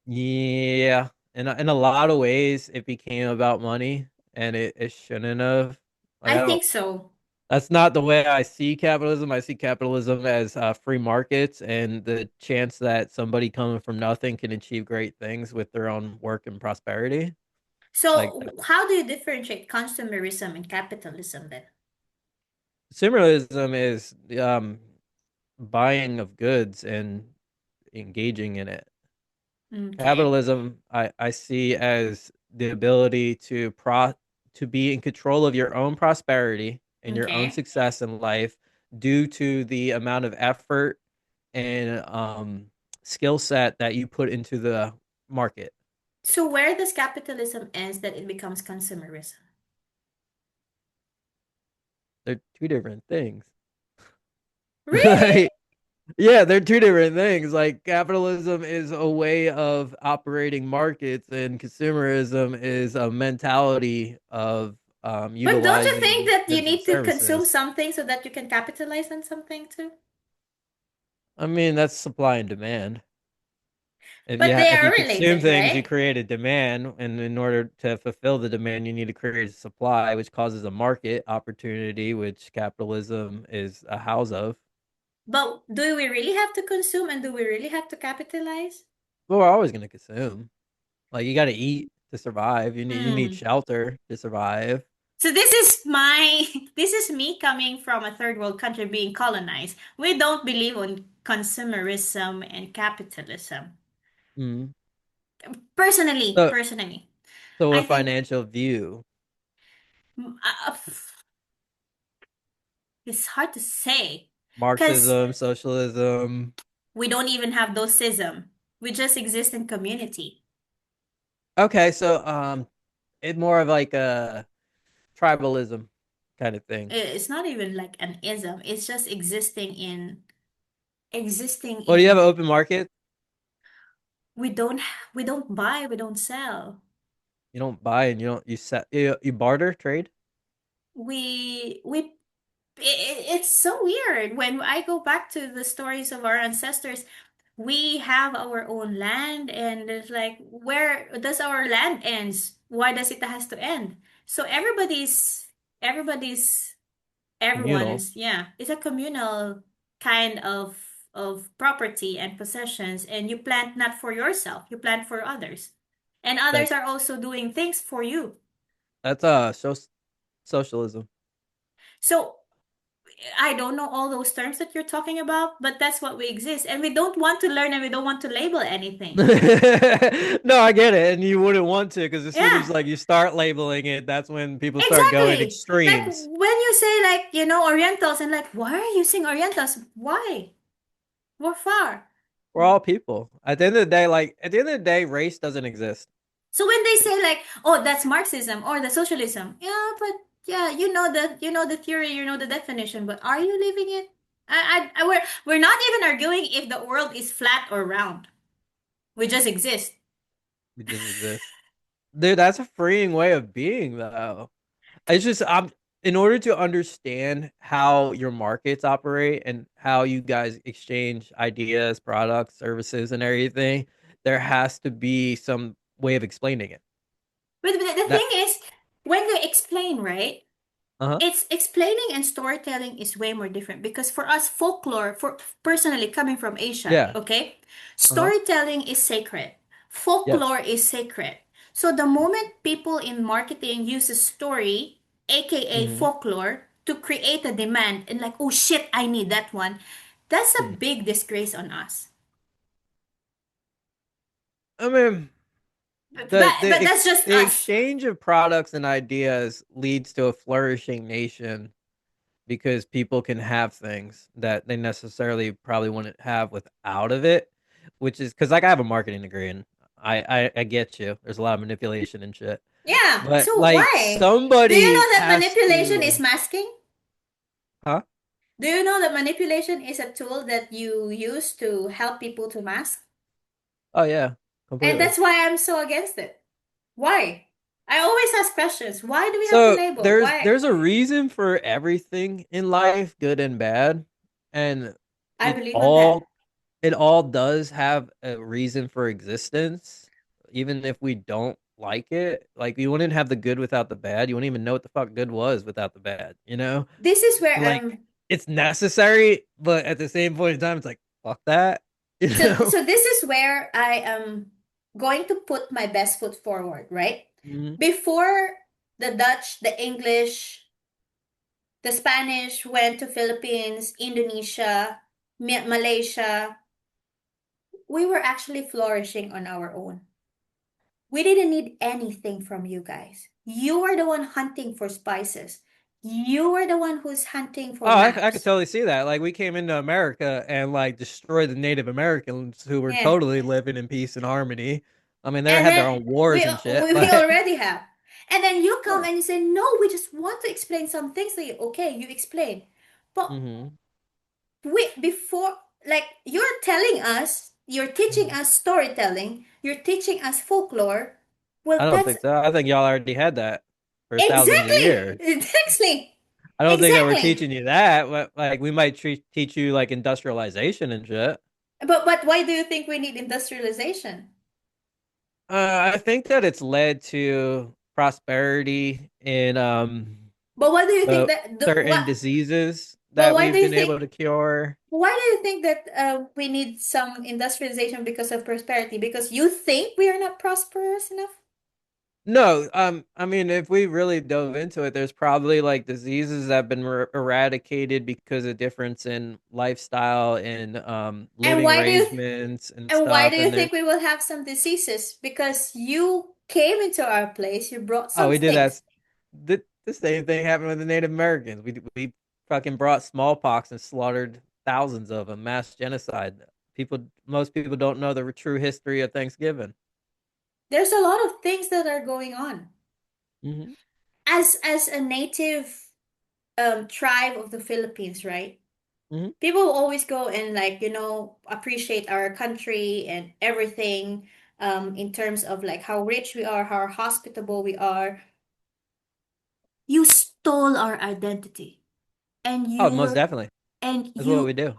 Yeah, in a lot of ways, it became about money, and it shouldn't have. Like I I think don't. so. That's not the way I see capitalism. I see capitalism as free markets and the chance that somebody coming from nothing can achieve great things with their own work and prosperity. Like So, how do you differentiate consumerism and capitalism then? consumerism is buying of goods and engaging in it. Okay. Capitalism, I see as the ability to be in control of your own prosperity and your own Okay. success in life due to the amount of effort and skill set that you put into the market. So, where does capitalism ends that it becomes consumerism? They're two different things. Really? Yeah, they're two different things. Like capitalism is a way of operating markets, and consumerism is a mentality of But don't you think utilizing that you goods and need to consume services. something so that you can capitalize on something too? I mean, that's supply and demand. If But they if are you consume related, things, you right? create a demand, and in order to fulfill the demand, you need to create a supply, which causes a market opportunity, which capitalism is a house of. But do we really have to consume and do we really have to capitalize? But we're always going to consume. Like you got to eat to survive. You need Hmm. shelter to survive. So this is my this is me coming from a third world country being colonized. We don't believe on consumerism and capitalism. Mm. Personally, So, personally, so a I think financial view, mm, it's hard to say because Marxism, socialism. we don't even have those schism. We just exist in community. Okay, so it's more of like a tribalism kind of thing. It's not even like an ism. It's just existing Well, do you have an in open market? we don't we don't buy, we don't sell. You don't buy and you don't you set you barter trade. We it's so weird when I go back to the stories of our ancestors. We have our own land, and it's like, where does our land ends? Why does it has to end? So everybody's Communal. everyone's, yeah, it's a communal kind of property and possessions, and you plant not for yourself, you plant for others, and That others are also doing things for you. that's socialism. So I don't know all those terms that you're talking about, but that's what we exist. And we don't want to learn and we don't want to label anything. No, I get it, and you wouldn't want to because as soon Yeah, as like you start labeling it, that's when people start going exactly. Like extremes. when you say, like, Orientals, and like, why are you using Orientals? Why? We're far. We're all people. At the end of the day, race doesn't exist. So when they say like, oh, that's Marxism or the socialism, yeah, but yeah, you know the theory, you know the definition, but are you living it? We're not even arguing if the world is flat or round. We just exist. We just exist. Dude, that's a freeing way of being, though. It's just I'm in order to understand how your markets operate and how you guys exchange ideas, products, services, and everything, there has to be some way of explaining it. But the That thing is, when you explain, right? uh-huh. It's explaining and storytelling is way more different because for us, folklore, for personally coming from Asia, Yeah. okay, Uh-huh. storytelling is sacred, Yes. folklore is sacred. So the moment people in marketing use a story, aka Mm-hmm. folklore, to create a demand and like, oh shit, I need that one, that's a big disgrace on us. I mean, But the but that's just the us. exchange of products and ideas leads to a flourishing nation because people can have things that they necessarily probably wouldn't have without of it, which is because like I have a marketing degree and I get you. There's a lot of manipulation and shit, Yeah. but So like why? Do you somebody know that has manipulation to, is masking? huh? Do you know that manipulation is a tool that you use to help people to mask? Oh yeah, And completely. that's why I'm so against it. Why? I always ask questions. Why do we have to So label? there's Why? a reason for everything in life, good and bad, and I it believe on all that. it all does have a reason for existence, even if we don't like it. Like you wouldn't have the good without the bad. You wouldn't even know what the fuck good was without the bad, you know? This is where Like it's necessary, but at the same point in time, it's like fuck that, you know? so this is where I am going to put my best foot forward, right? Mhm. Before the Dutch, the English, the Spanish went to Philippines, Indonesia, Malaysia, we were actually flourishing on our own. We didn't need anything from you guys. You were the one hunting for spices. You were the one who's hunting for Oh, I could maps. totally see that. Like we came into America and like destroyed the Native Americans who were Yeah. totally living in peace and harmony. I mean, they And had their then own we, wars and shit, we but already have. And then you come yeah. and you say, no, we just want to explain some things to you. Okay, you explain. But Hmm. before, like, you're telling us, you're teaching Hmm. us storytelling, you're teaching us folklore. I Well, don't that's think so. I think y'all already had that for thousands of exactly, years. exactly, I don't think that we're exactly. teaching you that. But like we might teach you like industrialization and shit. But why do you think we need industrialization? I think that it's led to prosperity in But why do you think the that the certain what? diseases But that why do we've you been think? able to cure. Why do you think that we need some industrialization because of prosperity? Because you think we are not prosperous enough? No, I mean, if we really dove into it, there's probably like diseases that have been eradicated because of difference in lifestyle and And living why do you arrangements and and why do stuff. you And there's think we will have some diseases? Because you came into our place, you brought oh, some we did that. things. The same thing happened with the Native Americans. We fucking brought smallpox and slaughtered thousands of them, mass genocide. Most people don't know the true history of Thanksgiving. There's a lot of things that are going on. Hmm. As a native tribe of the Philippines, right? Hmm. People always go and like, appreciate our country and everything in terms of like how rich we are, how hospitable we are. You stole our identity and Oh, most definitely. and That's what we you do.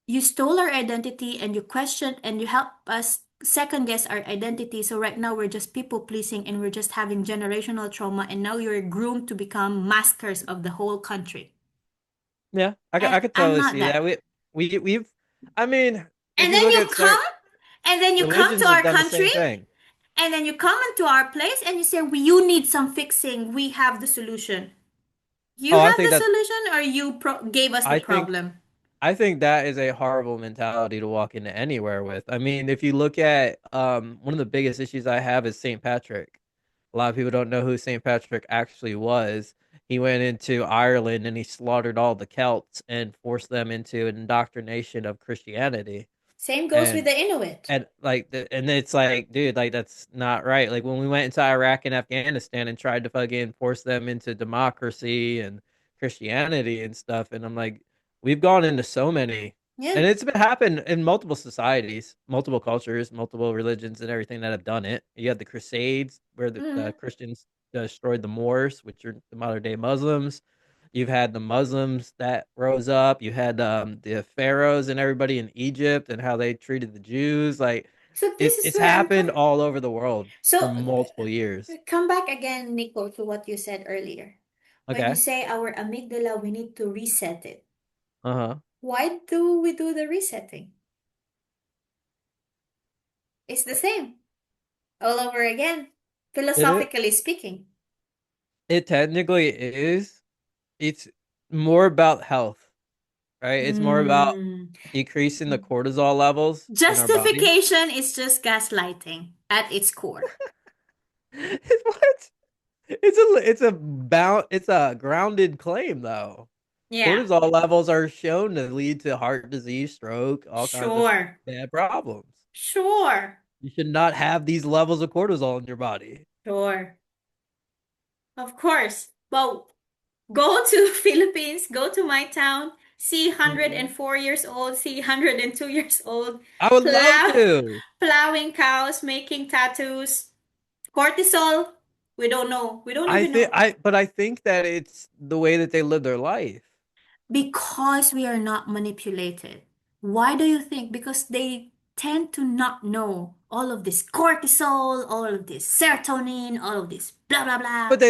you stole our identity and you questioned and you helped us second guess our identity. So right now we're just people pleasing and we're just having generational trauma and now you're groomed to become maskers of the whole country. Yeah, And I could I'm totally not see that. that. We've, I mean, if And you then look you at come certain and then you come to religions, have our done the country same thing. and then you come into our place and you say, you need some fixing. We have the solution. You Oh, have the solution or you gave us the I think problem? I think that is a horrible mentality to walk into anywhere with. I mean, if you look at one of the biggest issues I have is St. Patrick. A lot of people don't know who St. Patrick actually was. He went into Ireland and he slaughtered all the Celts and forced them into an indoctrination of Christianity. Same goes with And the Inuit. and it's like, dude, like that's not right. Like when we went into Iraq and Afghanistan and tried to fucking force them into democracy and Christianity and stuff, and I'm like, we've gone into so many, Yeah. and it's been happened in multiple societies, multiple cultures, multiple religions, and everything that have done it. You had the Crusades where the Mm. Christians destroyed the Moors, which are the modern day Muslims. You've had the Muslims that rose up. You had the pharaohs and everybody in Egypt and how they treated the Jews. Like So this is it's where I'm happened coming. all over the world for So multiple years. come back again, Nico, to what you said earlier. When you Okay. say our amygdala, we need to reset it. Uh huh. Why do we do the resetting? It's the same all over again, It philosophically speaking. it technically is. It's more about health, right? It's more about Mm. decreasing the cortisol levels in our body. Justification is just gaslighting at its core. What? It's a grounded claim though. Yeah, Cortisol levels are shown to lead to heart disease, stroke, all kinds of sure, bad problems. sure, You should not have these levels of cortisol in your body. sure. Of course. Well, go to Philippines, go to my town, see Mhm. 104 years old, see 102 years old, I would love plow, to. plowing cows, making tattoos. Cortisol, we don't know. We don't even know. But I think that it's the way that they live their life. Because we are not manipulated. Why do you think? Because they tend to not know all of this cortisol, all of this serotonin, all of this blah blah blah. But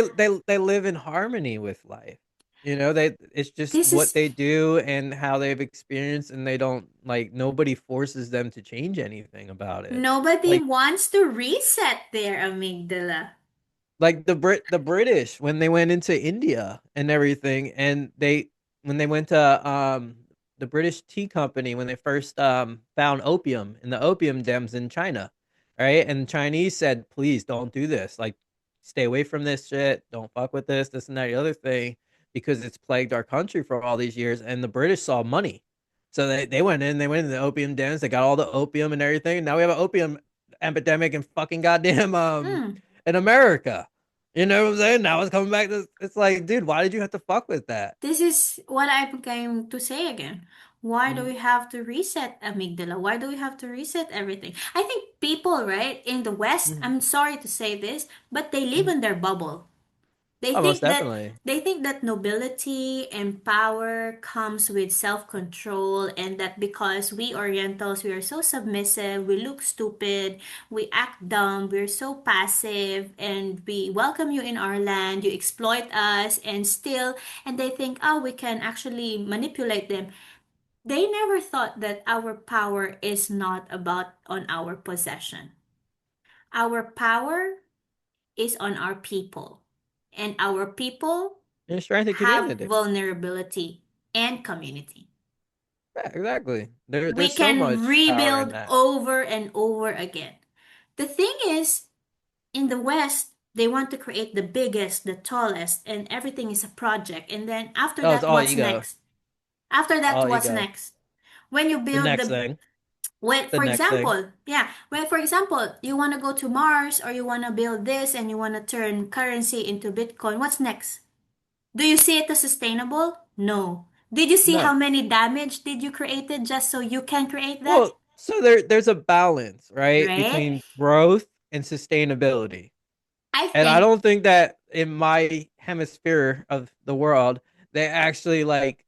they live in harmony with life. They it's just This what is they do and how they've experienced, and they don't like nobody forces them to change anything about it. nobody Like wants to reset their amygdala. the British when they went into India and everything, and they when they went to the British Tea Company when they first found opium in the opium dens in China, right? And the Chinese said, please don't do this. Like, stay away from this shit. Don't fuck with this and that, the other thing, because it's plagued our country for all these years. And the British saw money. So they went in, they went into the opium dens, they got all the opium and everything. And now we have an opium epidemic in fucking goddamn Hmm. in America. You know what I'm saying? Now it's coming back to it's like, dude, why did you have to fuck with that? This is what I came to say again. Why do Mm, we have to reset amygdala? Why do we have to reset everything? I think people, right, in the West, mm, I'm sorry to say this, but they live mm. in their bubble. They Oh, most think that definitely. they think that nobility and power comes with self-control, and that because we Orientals, we are so submissive, we look stupid, we act dumb, we're so passive, and we welcome you in our land, you exploit us, and they think, oh, we can actually manipulate them. They never thought that our power is not about on our possession. Our power is on our people. And our people And strength and have community. vulnerability and community. Yeah, exactly. We There's so can much power in rebuild that. over and over again. The thing is, in the West, they want to create the biggest, the tallest, and everything is a project. And then after Oh, it's that, all what's ego. next? After that, All what's ego. next? When you The build next the thing. when The for next thing. example, yeah, when for example, you want to go to Mars or you want to build this and you want to turn currency into Bitcoin, what's next? Do you see it as sustainable? No. Did you see how No. many damage did you created just so you can create that? Well, so there's a balance, right, Right? between growth and sustainability. I And I think don't think that in my hemisphere of the world they actually like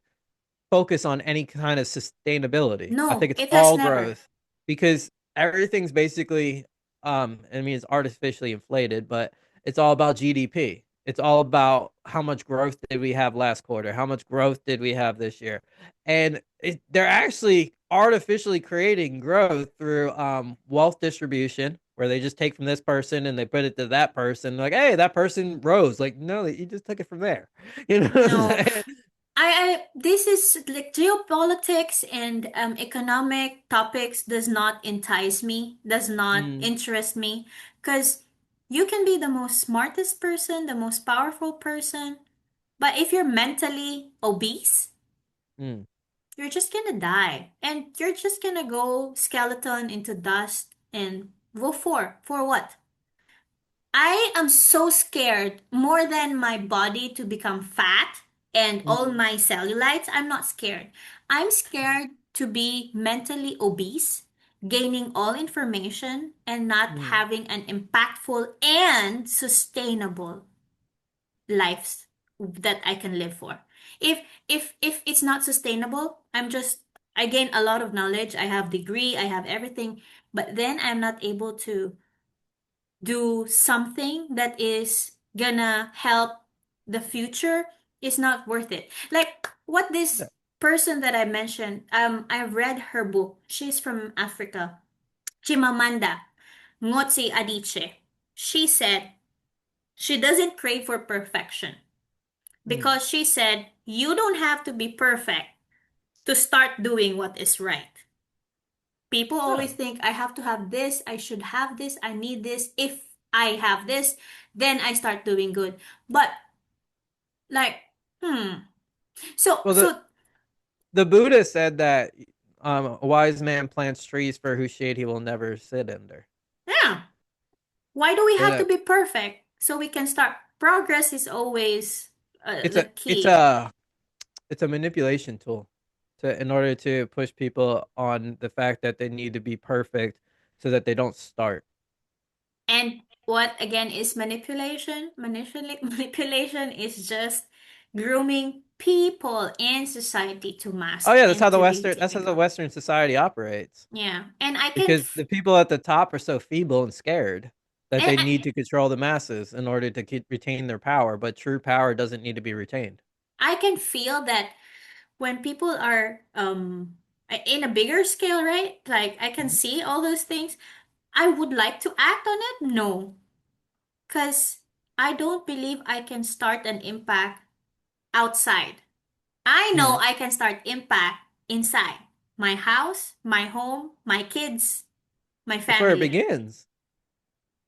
focus on any kind of sustainability. I think no, it's it has all never. growth because everything's basically I mean it's artificially inflated, but it's all about GDP. It's all about how much growth did we have last quarter? How much growth did we have this year? And they're actually artificially creating growth through wealth distribution, where they just take from this person and they put it to that person. Like, hey, that person rose. Like, no, you just took it from there. You know what I'm No. saying? This is like geopolitics and economic topics does not entice me, does not Mm, interest me, because you can be the most smartest person, the most powerful person, but if you're mentally obese, mm. you're just gonna die. And you're just gonna go skeleton into dust and go for what? I am so scared more than my body to become fat and all Mm, my cellulites. I'm not scared. I'm scared to be mentally obese, gaining all information, and not mm. having an impactful and sustainable lives that I can live for. If if it's not sustainable, I gain a lot of knowledge, I have degree, I have everything, but then I'm not able to do something that is gonna help the future. Is not worth it. Like what Yeah. this person that I mentioned, I read her book. She's from Africa. Chimamanda Ngozi Adichie. She said she doesn't crave for perfection Mm. because she said you don't have to be perfect to start doing what is right. People always No. think I have to have this, I should have this, I need this. If I have this, then I start doing good. But like, hmm. So Well, so the Buddha said that a wise man plants trees for whose shade he will never sit under. yeah. Why do we And have to be perfect so we can start? Progress is always it's the a it's key. a it's a manipulation tool to in order to push people on the fact that they need to be perfect so that they don't start. And what again is manipulation? Manipulation is just grooming people in society to Oh mask yeah, and to be That's how the typical. Western society operates. Yeah. And I can, Because the people at the top are so feeble and scared that and they need to control the masses in order to retain their power. But true power doesn't need to be retained. I can feel that when people are in a bigger scale, right? Like I can Mhm. see all those things. I would like to act on it. No, because I don't believe I can start an impact outside. I know Mhm. I can start impact inside my house, my home, my kids, my That's where it family. begins.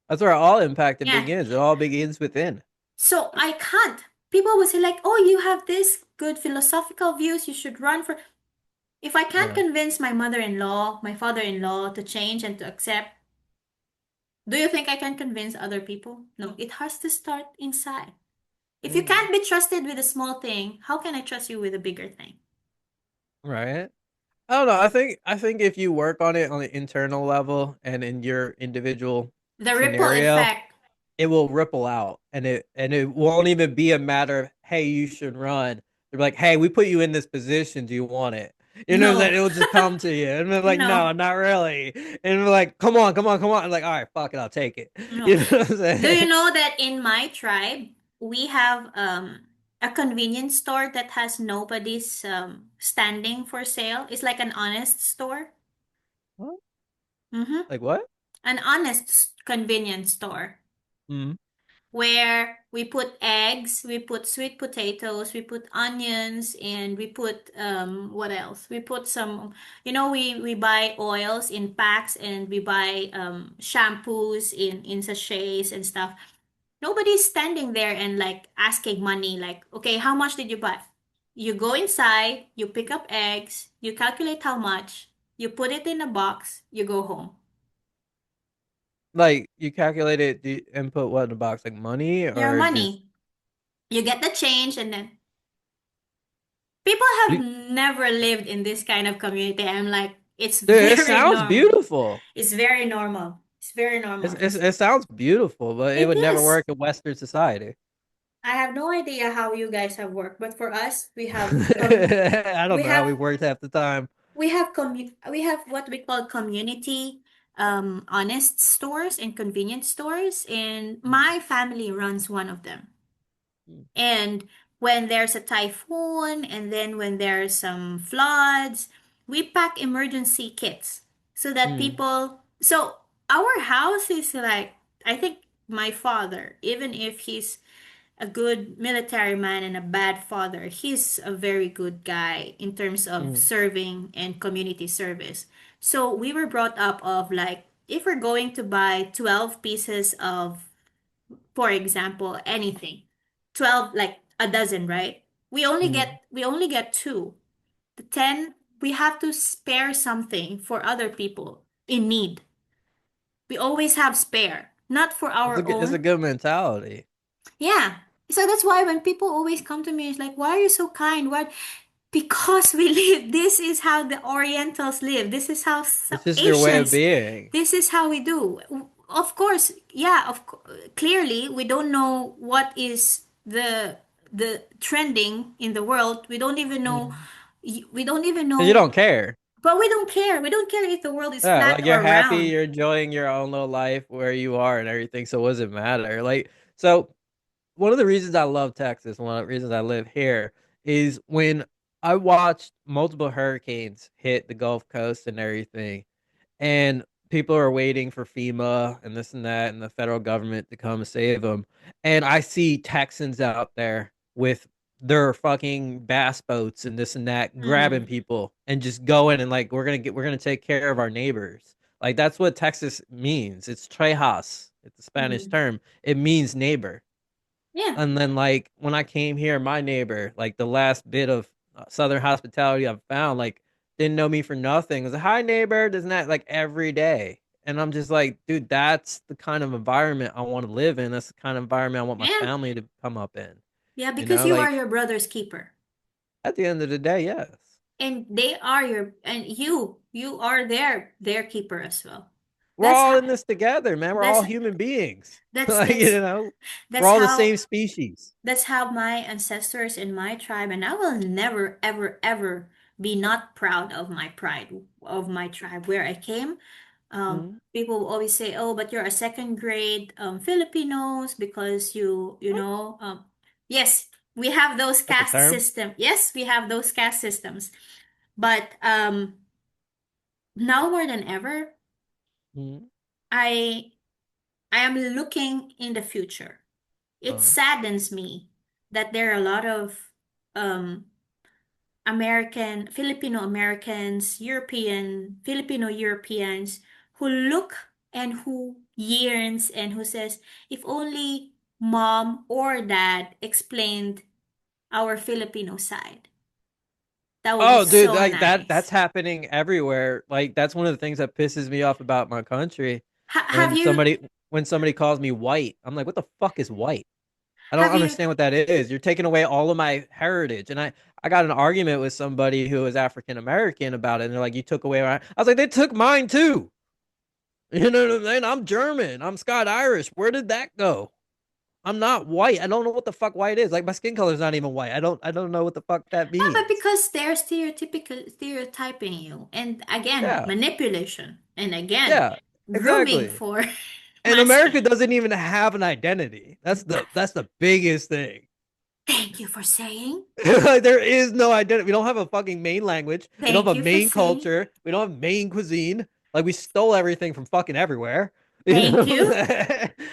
That's where all impact it Yeah. begins. It all begins within. So I can't. People will say like, "Oh, you have this good philosophical views. You should run for." If I can't No. convince my mother-in-law, my father-in-law to change and to accept, do you think I can convince other people? No, it has to start inside. If you Mhm. can't be trusted with a small thing, how can I trust you with a bigger thing? Right. I don't know. I think if you work on it on the internal level and in your individual The ripple scenario, effect. it will ripple out and it won't even be a matter of hey you should run. They're like hey we put you in this position, do you want it? You know that No, it will just come to you and they're like no, no not really, and we're like come on come on come on. I'm like all right fuck it I'll take it. no. You know what I'm Do you saying? know that in my tribe, we have a convenience store that has nobody's standing for sale? It's like an honest store. What? Mm-hmm. Like what? An honest convenience store Mm-hmm. where we put eggs, we put sweet potatoes, we put onions, and we put what else? We put some, we buy oils in packs and we buy shampoos in sachets and stuff. Nobody's standing there and like asking money like, okay, how much did you buy? You go inside, you pick up eggs, you calculate how much, you put it in a box, you go home. Like you calculate it and put what in the box like money Your or just money. You get the change and then people have dude, never lived in this kind of community. I'm like, it's it very sounds normal. beautiful. It's very normal. It's very normal. It sounds beautiful but it It would never is. work in Western society. I have no idea how you guys have worked, but for us, I don't we know how have we worked half the time. we have what we call community honest stores and convenience stores, and Mm, my family runs one of them. mm, And when there's a typhoon and then when there's some floods, we pack emergency kits so that mm, so our house is like, I think my father, even if he's a good military man and a bad father, he's a very good guy in terms of mm, serving and community service. So we were brought up of like, if we're going to buy 12 pieces of, for example, anything, 12, like a dozen, right? mm. We only get two. The 10, we have to spare something for other people in need. We always have spare, not for our It's a own. good mentality. Yeah. So that's why when people always come to me, it's like, why are you so kind? Why? Because we live. This is how the Orientals live. This is how It's just your way of Asians. being. This is how we do. Of course, yeah. Clearly, we don't know what is the trending in the world. We don't even know. Mm. We don't even Because you know. don't care. But we don't care. We don't care if the world is Yeah, flat like you're or happy, round. you're enjoying your own little life where you are and everything. So what does it matter? Like, so one of the reasons I love Texas, one of the reasons I live here, is when I watched multiple hurricanes hit the Gulf Coast and everything, and people are waiting for FEMA and this and that and the federal government to come and save them. And I see Texans out there with their fucking bass boats and this and that grabbing Mm, people and just going and like we're gonna take care of our neighbors. Like that's what Texas means. It's trejas. It's a Spanish mm. term. It means neighbor. Yeah, And then like when I came here, my neighbor, like the last bit of southern hospitality I've found, like didn't know me for nothing. Was like, "Hi neighbor," doesn't that like every day? And I'm just like, dude, that's the kind of environment I want to live in. That's the kind of environment I want my yeah, family to come up in. yeah. You Because know, you are like your brother's keeper. at the end of the day, yes. And they are your, and you are their keeper as well. We're That's all how in this together, man. We're all that's human beings. that's Like, that's we're that's all the how same species. that's how my ancestors in my tribe, and I will never ever ever be not proud of my pride of my tribe where I came. Mhm. People will always say, "Oh, but you're a second grade Filipinos because you What? know." Yes, we have those That's a caste term. system. Yes, we have those caste systems. But now more than ever, Mhm. I I am looking in the future. It Uh, saddens me that there are a lot of um, Filipino Americans, Filipino Europeans who look and who yearns and who says, if only mom or dad explained our Filipino side, that would be oh, dude, so like that's nice. happening everywhere. Like that's one of the things that pisses me off about my country. Have you When somebody calls me white, I'm like, what the fuck is white? I don't have you understand what that is. You're taking away all of my heritage. And I got an argument with somebody who was African American about it. And they're like, you took away my. I was like, they took mine too. You know what I'm saying? I'm German. I'm Scott Irish. Where did that go? I'm not white. I don't know what the fuck white is. Like my skin color is not even white. I don't know what the fuck that no, but means. because they're stereotyping you, and again, Yeah. manipulation, and again, Yeah. grooming Exactly. for And America masculine. doesn't even have an identity. That's the biggest thing. Thank you for saying. Like, there is no identity. We don't have a fucking main language. We don't Thank have a you for main saying. culture. We don't have main cuisine. Like we stole everything from fucking everywhere. You Thank know, you.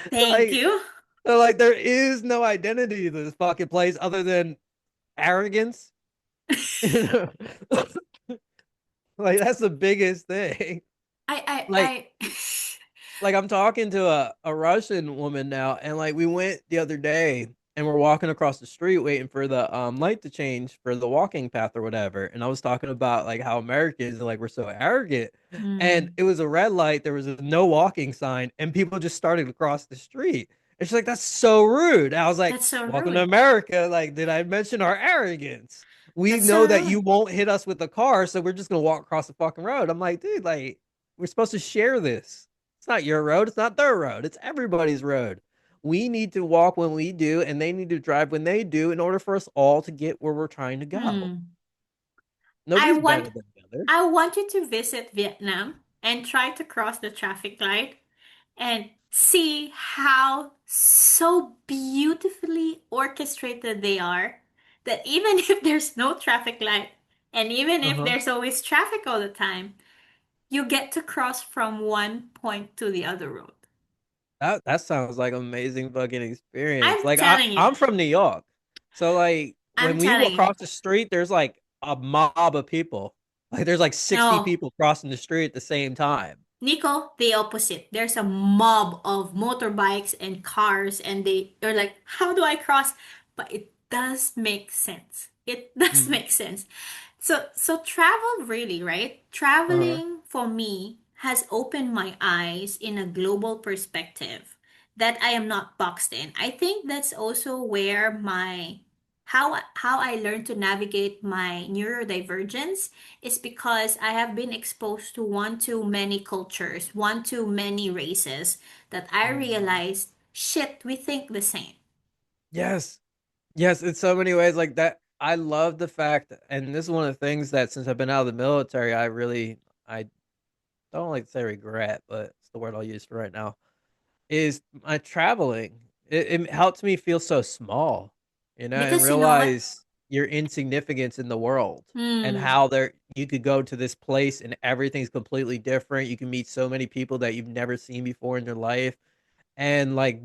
Thank like you. like there is no identity to this fucking place other than arrogance. You know, like that's the biggest thing. Like I like I'm talking to a Russian woman now, and like we went the other day and we're walking across the street waiting for the light to change for the walking path or whatever. And I was talking about like how Americans like we're so arrogant. And Hmm. it was a red light, there was a no walking sign, and people just started to cross the street. And she's like, that's so rude. And I was like, That's so welcome to rude. America. Like, did I mention our arrogance? We That's so know that you rude. won't hit us with a car, so we're just gonna walk across the fucking road. I'm like, dude, like, we're supposed to share this. It's not your road. It's not their road. It's everybody's road. We need to walk when we do, and they need to drive when they do in order for us all to get where we're trying to go. Hmm. I Nobody's want better than the other. I want you to visit Vietnam and try to cross the traffic light and see how so beautifully orchestrated they are that even if there's no traffic light and even Uh if huh. there's always traffic all the time, you get to cross from one point to the other road. That sounds like an amazing fucking experience. I'm Like telling you, I'm from New York, so like I'm when we telling walk you. across the street, there's like a mob of people. Like there's like 60 No, people crossing the street at the same time. Nico, the opposite. There's a mob of motorbikes and cars, and they're like, how do I cross? But it does make sense. It does Mhm. make sense. So travel really, right? Uh-huh. Traveling for me has opened my eyes in a global perspective that I am not boxed in. I think that's also where my how I learned to navigate my neurodivergence is because I have been exposed to one too many cultures, one too many races that I Mhm. realized, shit, we think the same. Yes. Yes, in so many ways like that. I love the fact, and this is one of the things that since I've been out of the military, I don't like to say regret, but it's the word I'll use for right now, is my traveling. It helps me feel so small, and Because you know what? realize your insignificance in the world and Hmm. how there you could go to this place and everything's completely different. You can meet so many people that you've never seen before in your life, and like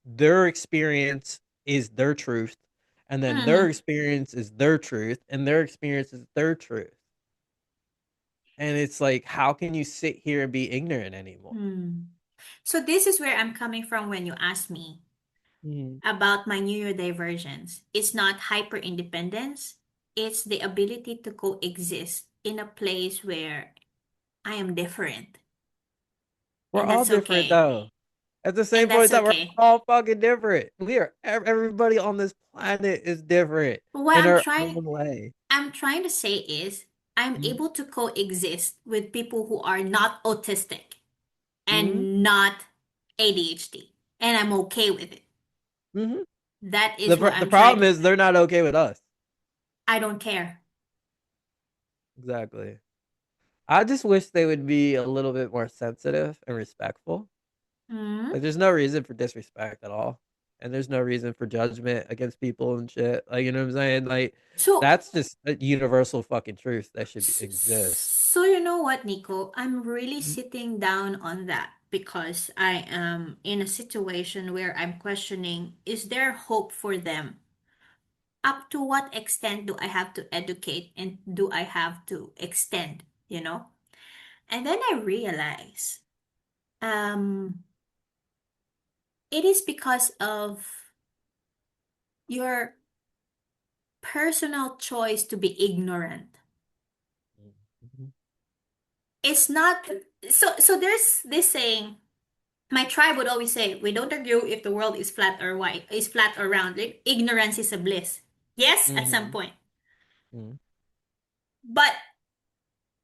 their experience is their truth, and then their Hmm. experience is their truth, and their experience is their truth. And it's like, how can you sit here and be ignorant anymore? Hmm. So this is where I'm coming from when you ask me Mhm. about my neurodivergence. It's not hyper independence, it's the ability to coexist in a place where I am different. We're And all that's different okay. though. At the And same point that's in time, we're okay. all fucking different. We are everybody on this planet is different What in our own way. I'm trying to say is I'm Mhm. able to coexist with people who are not autistic. Mm-hmm. and not ADHD. And I'm okay with it. Mm-hmm. That The is what the I'm trying problem to is say. they're not okay with us. I don't care. Exactly. I just wish they would be a little bit more sensitive and respectful. Hmm. Like, there's no reason for disrespect at all, and there's no reason for judgment against people and shit. Like, you know what I'm saying? Like, So, that's just a universal fucking truth that should exist. so you know what, Nico? I'm really Mhm. sitting down on that because I am in a situation where I'm questioning, is there hope for them? Up to what extent do I have to educate and do I have to extend, you know? And then I realize, um, it is because of your personal choice to be ignorant. Mhm. It's not so there's this saying, my tribe would always say, we don't argue if the world is flat or white, is flat or round. Like, ignorance is a bliss. Yes, at some Mhm. point. Mhm. But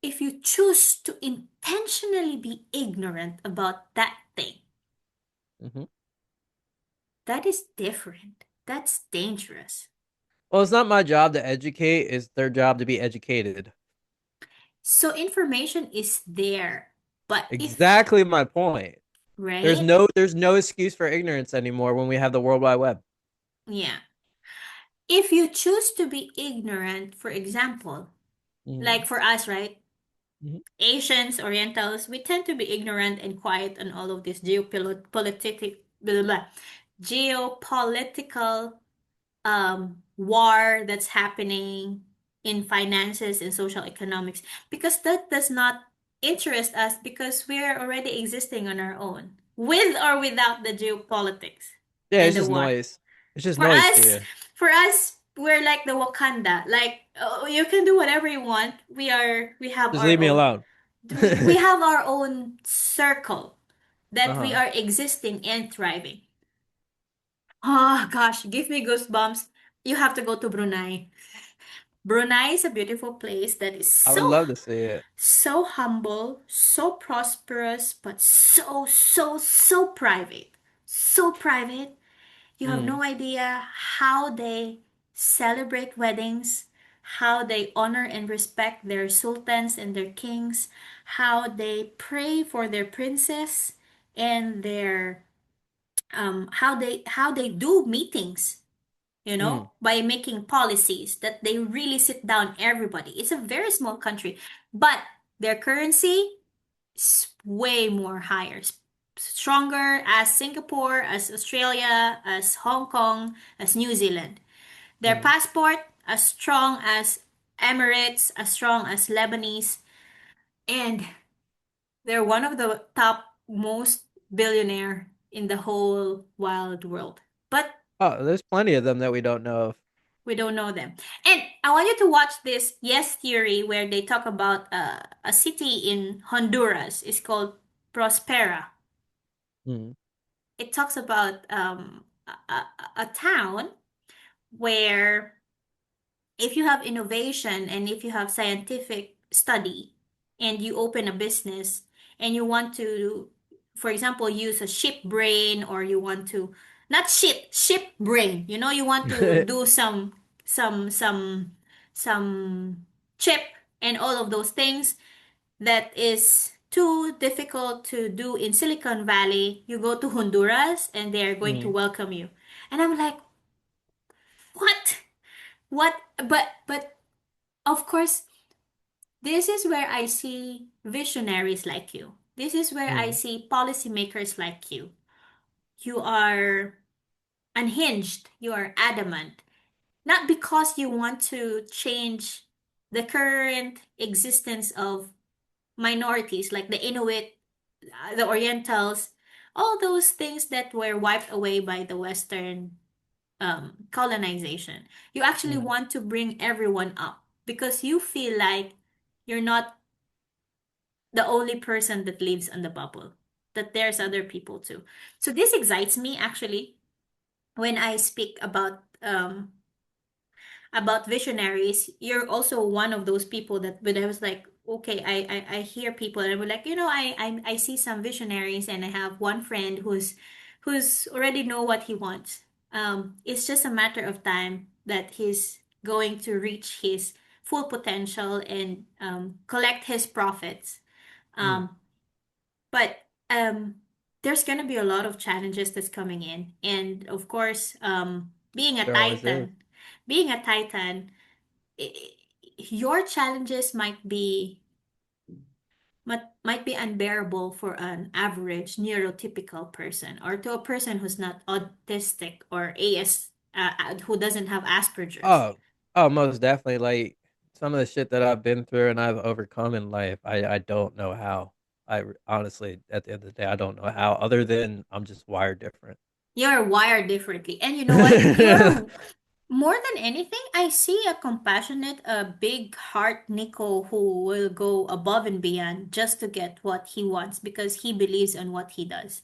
if you choose to intentionally be ignorant about that thing, Mhm. that is different. That's dangerous. Well, it's not my job to educate; it's their job to be educated. So information is there, but if, Exactly my point. right? There's no excuse for ignorance anymore when we have the World Wide Web. Yeah. If you choose to be ignorant, for example, Mhm. like for us, right? Mhm. Asians, Orientals, we tend to be ignorant and quiet on all of this geopolitical war that's happening in finances and social economics because that does not interest us because we're already existing on our own, with or without the geopolitics Yeah, and it's the just war. noise. It's just For noise to us, you. for us, we're like the Wakanda. Like, oh, you can do whatever you want. We have Just our leave me own. alone. We have our own circle that we Uh-huh. are existing and thriving. Oh gosh, give me goosebumps. You have to go to Brunei. Brunei is a beautiful place that is I would love to see it. so humble, so prosperous, but so private. So private. You have Mm. no idea how they celebrate weddings, how they honor and respect their sultans and their kings, how they pray for their princes and their how they do meetings, you Mm. know, by making policies that they really sit down everybody. It's a very small country, but their currency is way more higher, stronger as Singapore, as Australia, as Hong Kong, as New Zealand. Their Mm. passport as strong as Emirates, as strong as Lebanese, and they're one of the top most billionaire in the whole wild world. But Oh, there's plenty of them that we don't know of. we don't know them. And I want you to watch this Yes Theory where they talk about a city in Honduras. It's called Prospera. Mm. It talks about a town where if you have innovation and if you have scientific study and you open a business and you want to, for example, use a ship brain, or you want to, not ship brain, you know, you want to do some some chip and all of those things that is too difficult to do in Silicon Valley, you go to Honduras and they're going to Mm. welcome you. And I'm like, what? What? But of course, this is where I see visionaries like you. This is where I Mm. see policymakers like you. You are unhinged, you are adamant, not because you want to change the current existence of minorities like the Inuit, the Orientals, all those things that were wiped away by the Western colonization. You actually Mm. want to bring everyone up because you feel like you're not the only person that lives on the bubble, that there's other people too. So this excites me actually when I speak about visionaries. You're also one of those people that when I was like, okay, I hear people and we're like, I see some visionaries, and I have one friend who's already know what he wants. It's just a matter of time that he's going to reach his full potential and collect his profits. Mm, Um, but there's gonna be a lot of challenges that's coming in, and of course, there always is. being a titan, i- your challenges might be unbearable for an average neurotypical person, or to a person who's not autistic or who doesn't have Asperger's. Oh, oh, most definitely. Like some of the shit that I've been through and I've overcome in life, I don't know how. Honestly, at the end of the day, I don't know how. Other than I'm just wired different. You're wired differently, and you know what? You're more than anything, I see a compassionate, a big heart Nico who will go above and beyond just to get what he wants because he believes in what he does.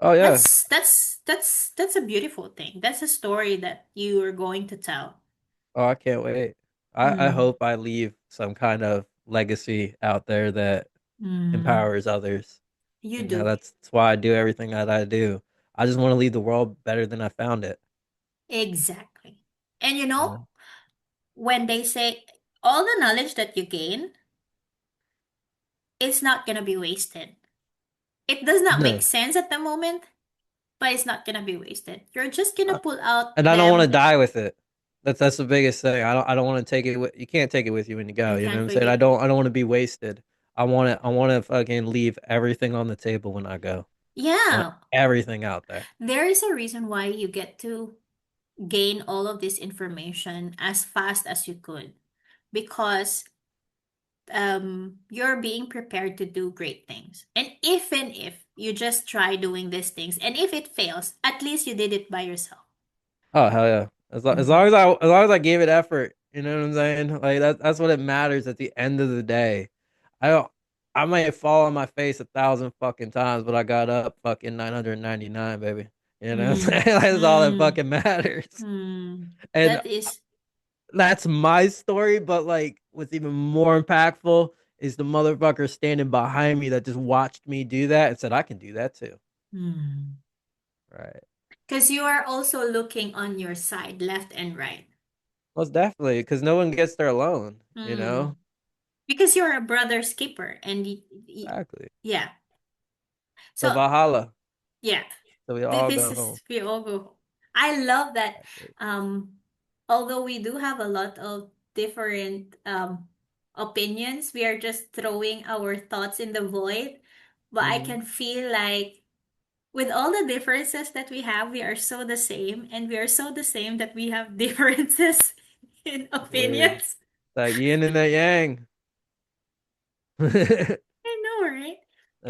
Oh yeah. That's a beautiful thing. That's a story that you are going to tell. Oh, I can't wait. I Mm, hope I leave some kind of legacy out there that mm, empowers others. you You know, do. that's why I do everything that I do. I just want to leave the world better than I found it. Exactly. And You know? when they say all the knowledge that you gain, it's not gonna be wasted. It does not make No. sense at the moment, but it's not gonna be wasted. You're just gonna pull out And I don't want to them. die with it. That's the biggest thing. I don't want to take it with, you can't take it with you when you go, You you know what can't I'm saying? forget. I don't want to be wasted. I want to fucking leave everything on the table when I go. I want Yeah, everything out there. there is a reason why you get to gain all of this information as fast as you could, because you're being prepared to do great things. And even if you just try doing these things, and if it fails, at least you did it by yourself. Oh hell yeah! As long Mhm. as I gave it effort, you know what I'm saying? Like that's what it matters at the end of the day. I don't. I might fall on my face 1,000 fucking times, but I got up fucking 999, baby. You know what I'm Mm, saying? That's all that mm, fucking matters. And That is, that's my story, but like what's even more impactful is the motherfucker standing behind me that just watched me do that and said I can do that too. mm. Right. Because you are also looking on your side, left and right. Most definitely, because no one gets there alone, you Mm. know? Because you're a brother's keeper, and Exactly. yeah. So So Valhalla. yeah, So we all this go is home. we all go. I love that. Exactly. Um, Although we do have a lot of different opinions, we are just throwing our thoughts in the void. But I Hmm. can feel like with all the differences that we have, we are so the same, and we are so the same that we have differences in Weird. opinions. That yin and that yang. The I know, right?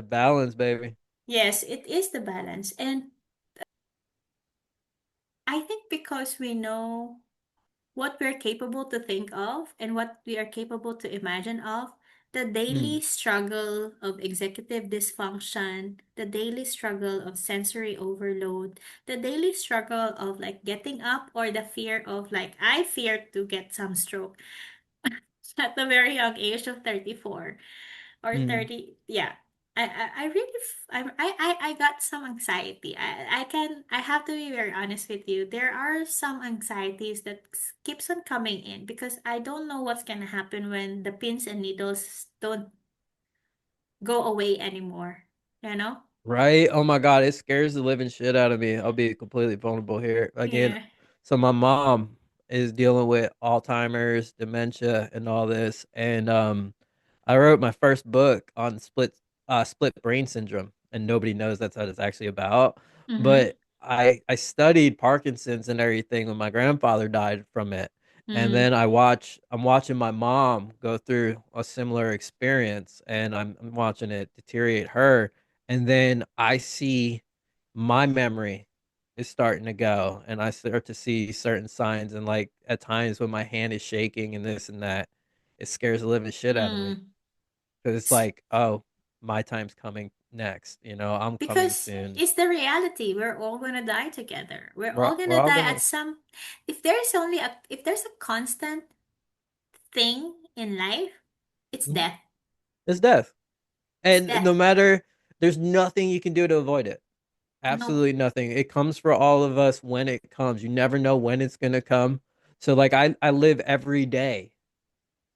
balance, baby. Yes, it is the balance. And I think because we know what we're capable to think of and what we are capable to imagine of, the Mm. daily struggle of executive dysfunction, the daily struggle of sensory overload, the daily struggle of like getting up, or the fear of like, I fear to get some stroke at the very young age of 34 or Mm. 30. Yeah. I really I got some anxiety. I have to be very honest with you. There are some anxieties that keeps on coming in because I don't know what's gonna happen when the pins and needles don't go away anymore. You know? Right? Oh my God, it scares the living shit out of me. I'll be completely vulnerable here. Again, Yeah. so my mom is dealing with Alzheimer's, dementia, and all this. And I wrote my first book on split brain syndrome, and nobody knows that's what it's actually about. Mm-hmm. But I studied Parkinson's and everything when my grandfather died from it. And then Mm. I'm watching my mom go through a similar experience, and I'm watching it deteriorate her, and then I see my memory is starting to go, and I start to see certain signs, and like at times when my hand is shaking and this and that, it scares the living shit out of me Mm. because it's like, oh, my time's coming next, I'm coming Because soon. it's the reality. We're all gonna die together. We're all We're gonna all die at gonna. some. If there's a constant thing in life, it's Mhm. death. It's death. It's And death. no matter, there's nothing you can do to avoid it. No. Absolutely nothing. It comes for all of us when it comes. You never know when it's gonna come. So like I live every day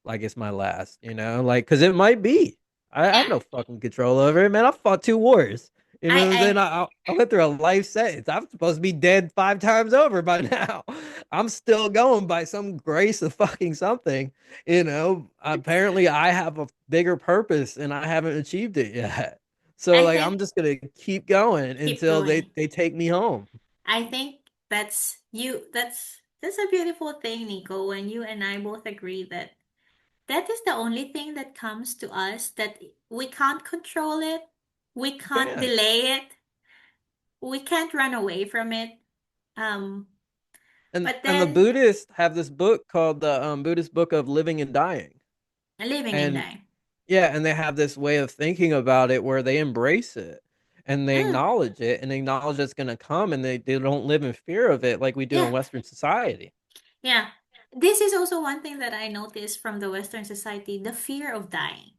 like it's my last, like because it might be. I have Yeah. no fucking control over it, man. I fought 2 wars. You know what I'm saying? I I went through a life sentence. I'm supposed to be dead 5 times over by now. I'm still going by some grace of fucking something. Apparently I have a bigger purpose and I haven't achieved it yet. So I like I'm think just gonna keep going keep until they going. they take me home. I think that's a beautiful thing, Nico, when you and I both agree that that is the only thing that comes to us, that we can't control it, we You can't can't. delay it, we can't run away from it. Um, And but and the then Buddhists have this book called the Buddhist Book of Living and Dying. living in And there. yeah, and they have this way of thinking about it where they embrace it and they Mm, acknowledge it and acknowledge it's going to come and they don't live in fear of it like we do in yeah, Western society. yeah. This is also one thing that I noticed from the Western society, the fear of dying.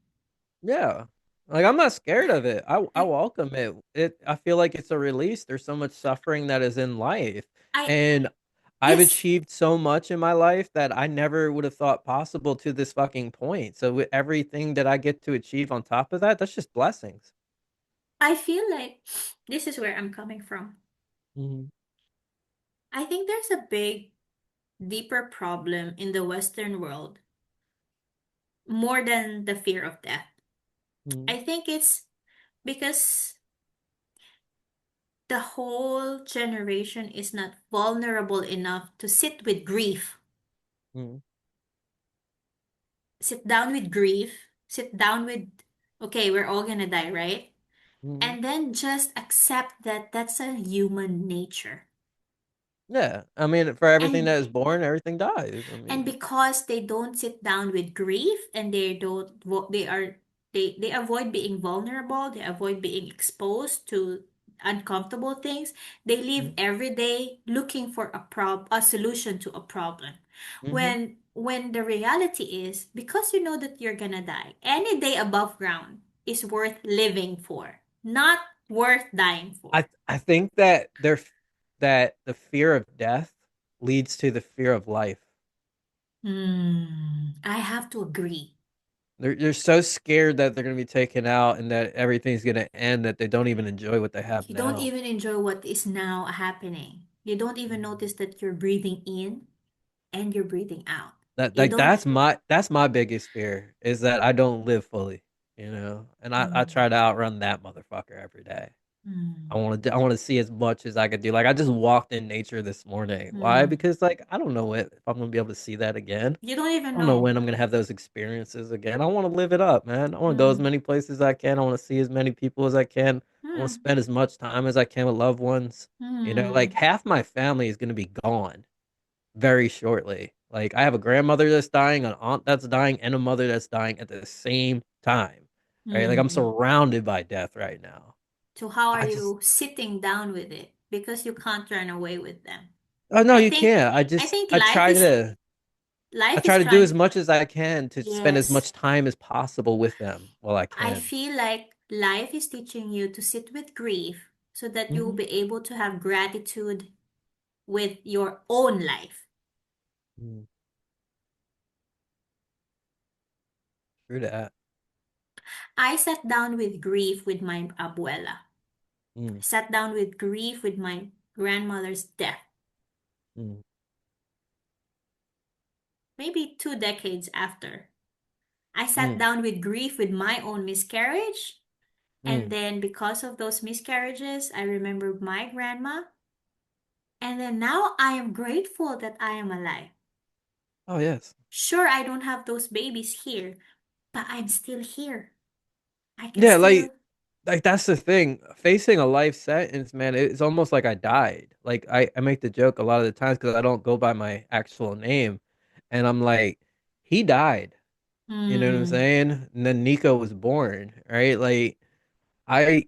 Yeah. Like I'm not scared of it. I I, welcome it. I feel like it's a release. There's so much suffering that is in life. I, And I've yes, achieved so much in my life that I never would have thought possible to this fucking point. So with everything that I get to achieve on top of that, that's just blessings. I feel like this is where I'm coming from. Hmm. I think there's a big, deeper problem in the Western world more than the fear of death. Hmm. I think it's because the whole generation is not vulnerable enough to sit with grief, Hmm. sit down with grief, sit down with, okay, we're all gonna die, right? Hmm. And then just accept that that's a human nature. Yeah, I mean, for everything And that is born, everything dies. I and mean, because they don't sit down with grief, and they don't they are they avoid being vulnerable, they avoid being exposed to uncomfortable things, they live mm-hmm. every day looking for a solution to a problem, when the reality is, because you know that you're gonna die, any day above ground is worth living for, not worth dying for. I think that that the fear of death leads to the fear of life. I have to agree. They're so scared that they're gonna be taken out and that everything's gonna end that they don't even enjoy what they have You don't now. even enjoy what is now happening. You don't even Mhm. notice that you're breathing in and you're breathing out. That You like don't. that's my biggest fear is that I don't live fully, and I Mm, try to outrun that motherfucker every day. I mm, want to I want to see as much as I could do. Like I just walked in nature this morning. Why? mm. Because like I don't know if I'm gonna be able to see that again. You don't even I don't know know. when I'm gonna have those experiences again. I want to live it up, man. I want to go as Mm, many places as I can. I want to see as many people as I can. I want to mm, spend as much time as I can with loved ones. Like mm, half my family is gonna be gone very shortly. Like I have a grandmother that's dying, an aunt that's dying, and a mother that's dying at the same time. Right? Like I'm mm. surrounded by death right now. So how are I just you sitting down with it? Because you can't run away with them. Oh no, I you think can't. I think I try to I life is try to do as trying. much as I can to spend as Yes. much time as possible with them while I I can. feel like life is teaching you to sit with grief so that you will Hmm. be able to have gratitude with your own life. Mm, true that. I sat down with grief with my abuela. Mm, Sat down with grief with my grandmother's death. mm, Maybe 2 decades after. I sat mm, down with grief with my own miscarriage. And mm. then because of those miscarriages, I remember my grandma. And then now I am grateful that I am alive. Oh yes. Sure, I don't have those babies here, but I'm still here. I can Yeah, still. like that's the thing. Facing a life sentence, man, it's almost like I died. Like I make the joke a lot of the times because I don't go by my actual name, and I'm like, he died. You know what I'm Hmm. saying? And then Nico was born, right? Like I,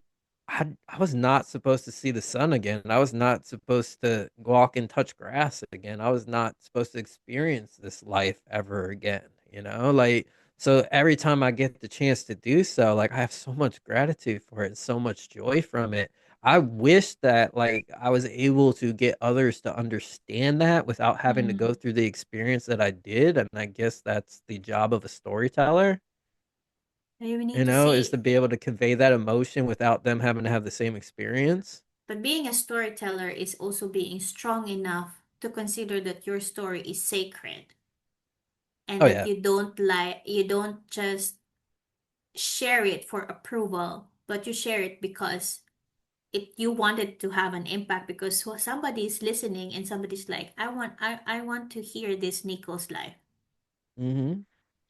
I was not supposed to see the sun again. I was not supposed to walk and touch grass again. I was not supposed to experience this life ever again, Like So every time I get the chance to do so, like I have so much gratitude for it, so much joy from it. I wish that like I was able to get others to understand that without having to go Mm. through the experience that I did. And I guess that's the job of a storyteller, Maybe we need you to know, is say, to be able to convey that emotion without them having to have the same experience. but being a storyteller is also being strong enough to consider that your story is sacred and Oh that yeah. you don't just share it for approval, but you share it because you wanted to have an impact because somebody is listening and somebody's like, I want to hear this Nico's life. Hmm.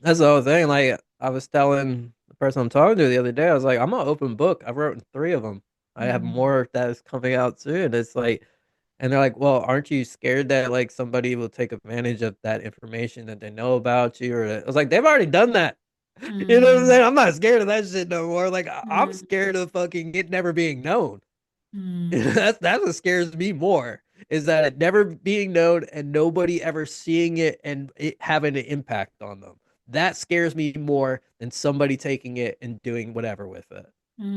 That's the whole thing. Like I was telling the person I'm talking to the other day, I was like, I'm an open book. I've written three of them. I have Mm. more that is coming out soon. It's like, and they're like, well, aren't you scared that like somebody will take advantage of that information that they know about you? Or I was like, they've already done that. You know what I'm Mm. saying? I'm not scared of that shit no more. Like I'm Mm. scared of fucking it never being known. Mm. That's what scares me more is that it never being known and nobody ever seeing it and it having an impact on them. That scares me more than somebody taking it and doing whatever with it.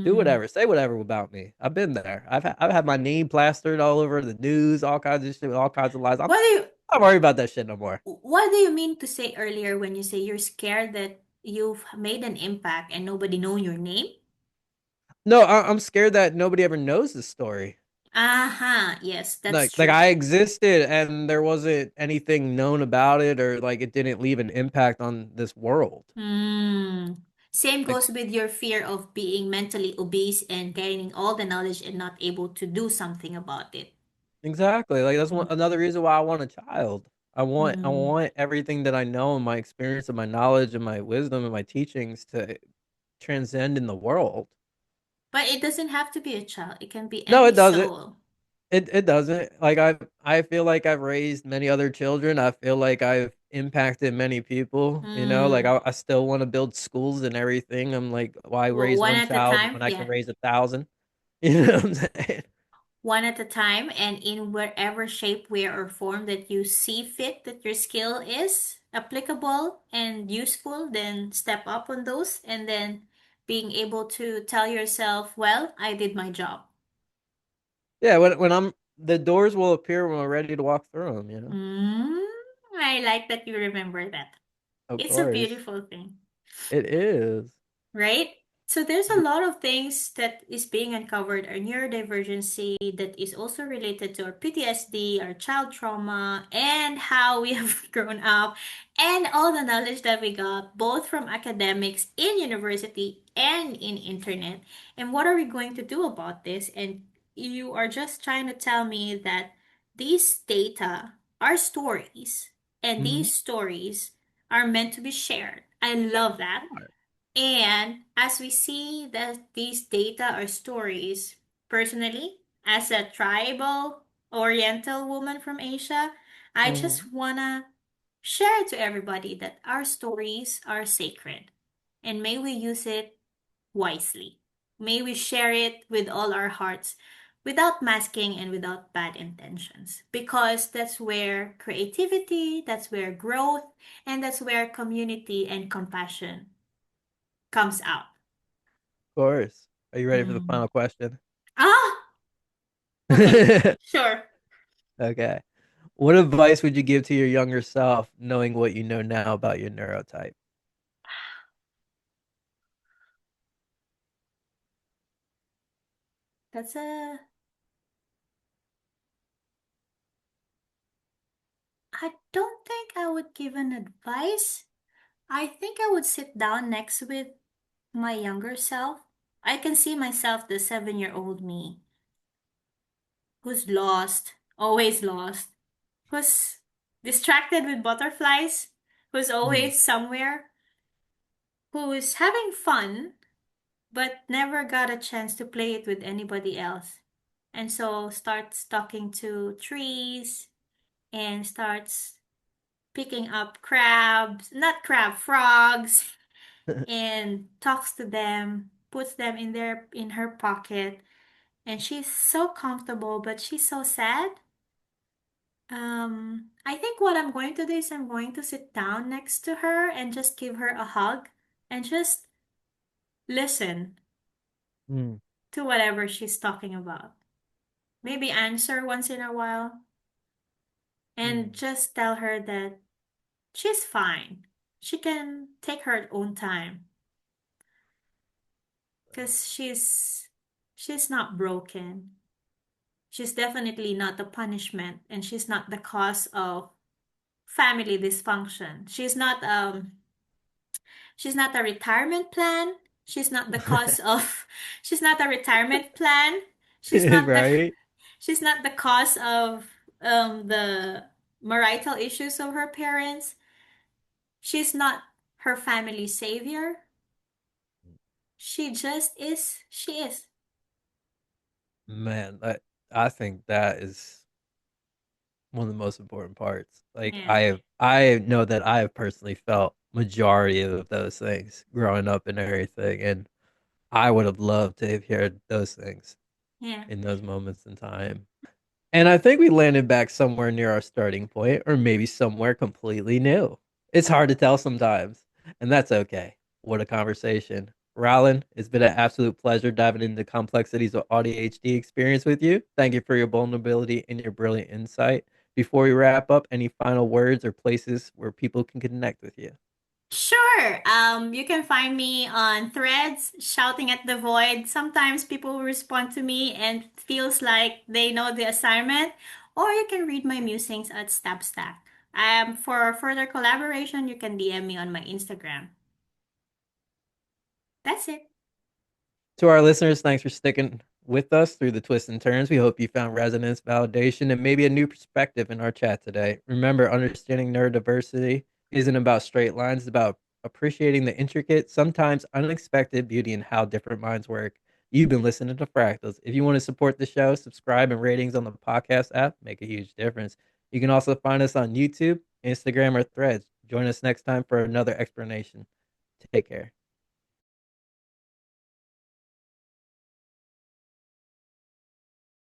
Do Mm. whatever, say whatever about me. I've been there. I've had my name plastered all over the news, all kinds of shit, with all kinds of lies. What do you I'm not worried about that shit no more. what do you mean to say earlier when you say you're scared that you've made an impact and nobody know your name? No, I'm scared that nobody ever knows the story. Aha, yes, that's Like true. I existed and there wasn't anything known about it or like it didn't leave an impact on this world. Hmm. Same Like goes with your fear of being mentally obese and gaining all the knowledge and not able to do something about it. exactly. Like that's one Mm. another reason why I want a child. I Mm. want everything that I know and my experience and my knowledge and my wisdom and my teachings to transcend in the world. But it doesn't have to be a child. It can be No, any it doesn't. soul. It doesn't. Like I feel like I've raised many other children. I feel like I've impacted many people, you know, like Mm. I still want to build schools and everything. I'm like, why raise One one at a child time. when I can Yeah. raise 1,000? You know what I'm saying? One at a time and in whatever shape, way, or form that you see fit that your skill is applicable and useful, then step up on those and then being able to tell yourself, well, I did my job. Yeah, when I'm the doors will appear when we're ready to walk through them, you know? Mm, I like that you remember that. Of It's a course. beautiful thing. It is. Right? So there's a lot of things that is being uncovered, our neurodivergency that is also related to our PTSD, our child trauma, and how we have grown up, and all the knowledge that we got, both from academics in university and in internet. And what are we going to do about this? And you are just trying to tell me that these data are stories, and Mhm. these stories are meant to be shared. I love that. And as we see that these data are stories, personally, as a tribal Oriental woman from Asia, I Mhm. just wanna share to everybody that our stories are sacred. And may we use it wisely. May we share it with all our hearts without masking and without bad intentions. Because that's where creativity, that's where growth, and that's where community and compassion comes out. Of course. Are you ready for the Mm. final question? Ah, okay, sure. Okay. What advice would you give to your younger self knowing what you know now about your neurotype? That's a. I don't think I would give an advice. I think I would sit down next with my younger self. I can see myself, the 7-year-old me, who's lost, always lost, who's distracted with butterflies, who's Mm. always somewhere, who's having fun, but never got a chance to play it with anybody else. And so starts talking to trees and starts picking up crabs, not crab, frogs, and talks to them, puts them in her pocket, and she's so comfortable, but she's so sad. I think what I'm going to do is I'm going to sit down next to her and just give her a hug and just listen Mm, to whatever she's talking about. Maybe answer once in a while and mm. just tell her that she's fine. She can take her own time because she's not broken. She's definitely not the punishment and she's not the cause of family dysfunction. She's not a retirement plan. She's not the cause of she's not a retirement plan. She's not the Right? she's not the cause of the marital issues of her parents. She's not her family's savior. She just is. She is. Man, I think that is one of the most important parts. Like Yeah. I know that I have personally felt majority of those things growing up and everything, and I would have loved to have heard those things Yeah. in those moments in time. And I think we landed back somewhere near our starting point, or maybe somewhere completely new. It's hard to tell sometimes, and that's okay. What a conversation. Rylan, it's been an absolute pleasure diving into the complexities of ADHD experience with you. Thank you for your vulnerability and your brilliant insight. Before we wrap up, any final words or places where people can connect with you? Sure. You can find me on threads, shouting at the void. Sometimes people will respond to me and it feels like they know the assignment. Or you can read my musings at Stabstack. For further collaboration, you can DM me on my Instagram. That's it. To our listeners, thanks for sticking with us through the twists and turns. We hope you found resonance, validation, and maybe a new perspective in our chat today. Remember, understanding neurodiversity isn't about straight lines, it's about appreciating the intricate, sometimes unexpected beauty in how different minds work. You've been listening to Fractals. If you want to support the show, subscribe and ratings on the podcast app make a huge difference. You can also find us on YouTube, Instagram, or Threads. Join us next time for another explanation. Take care.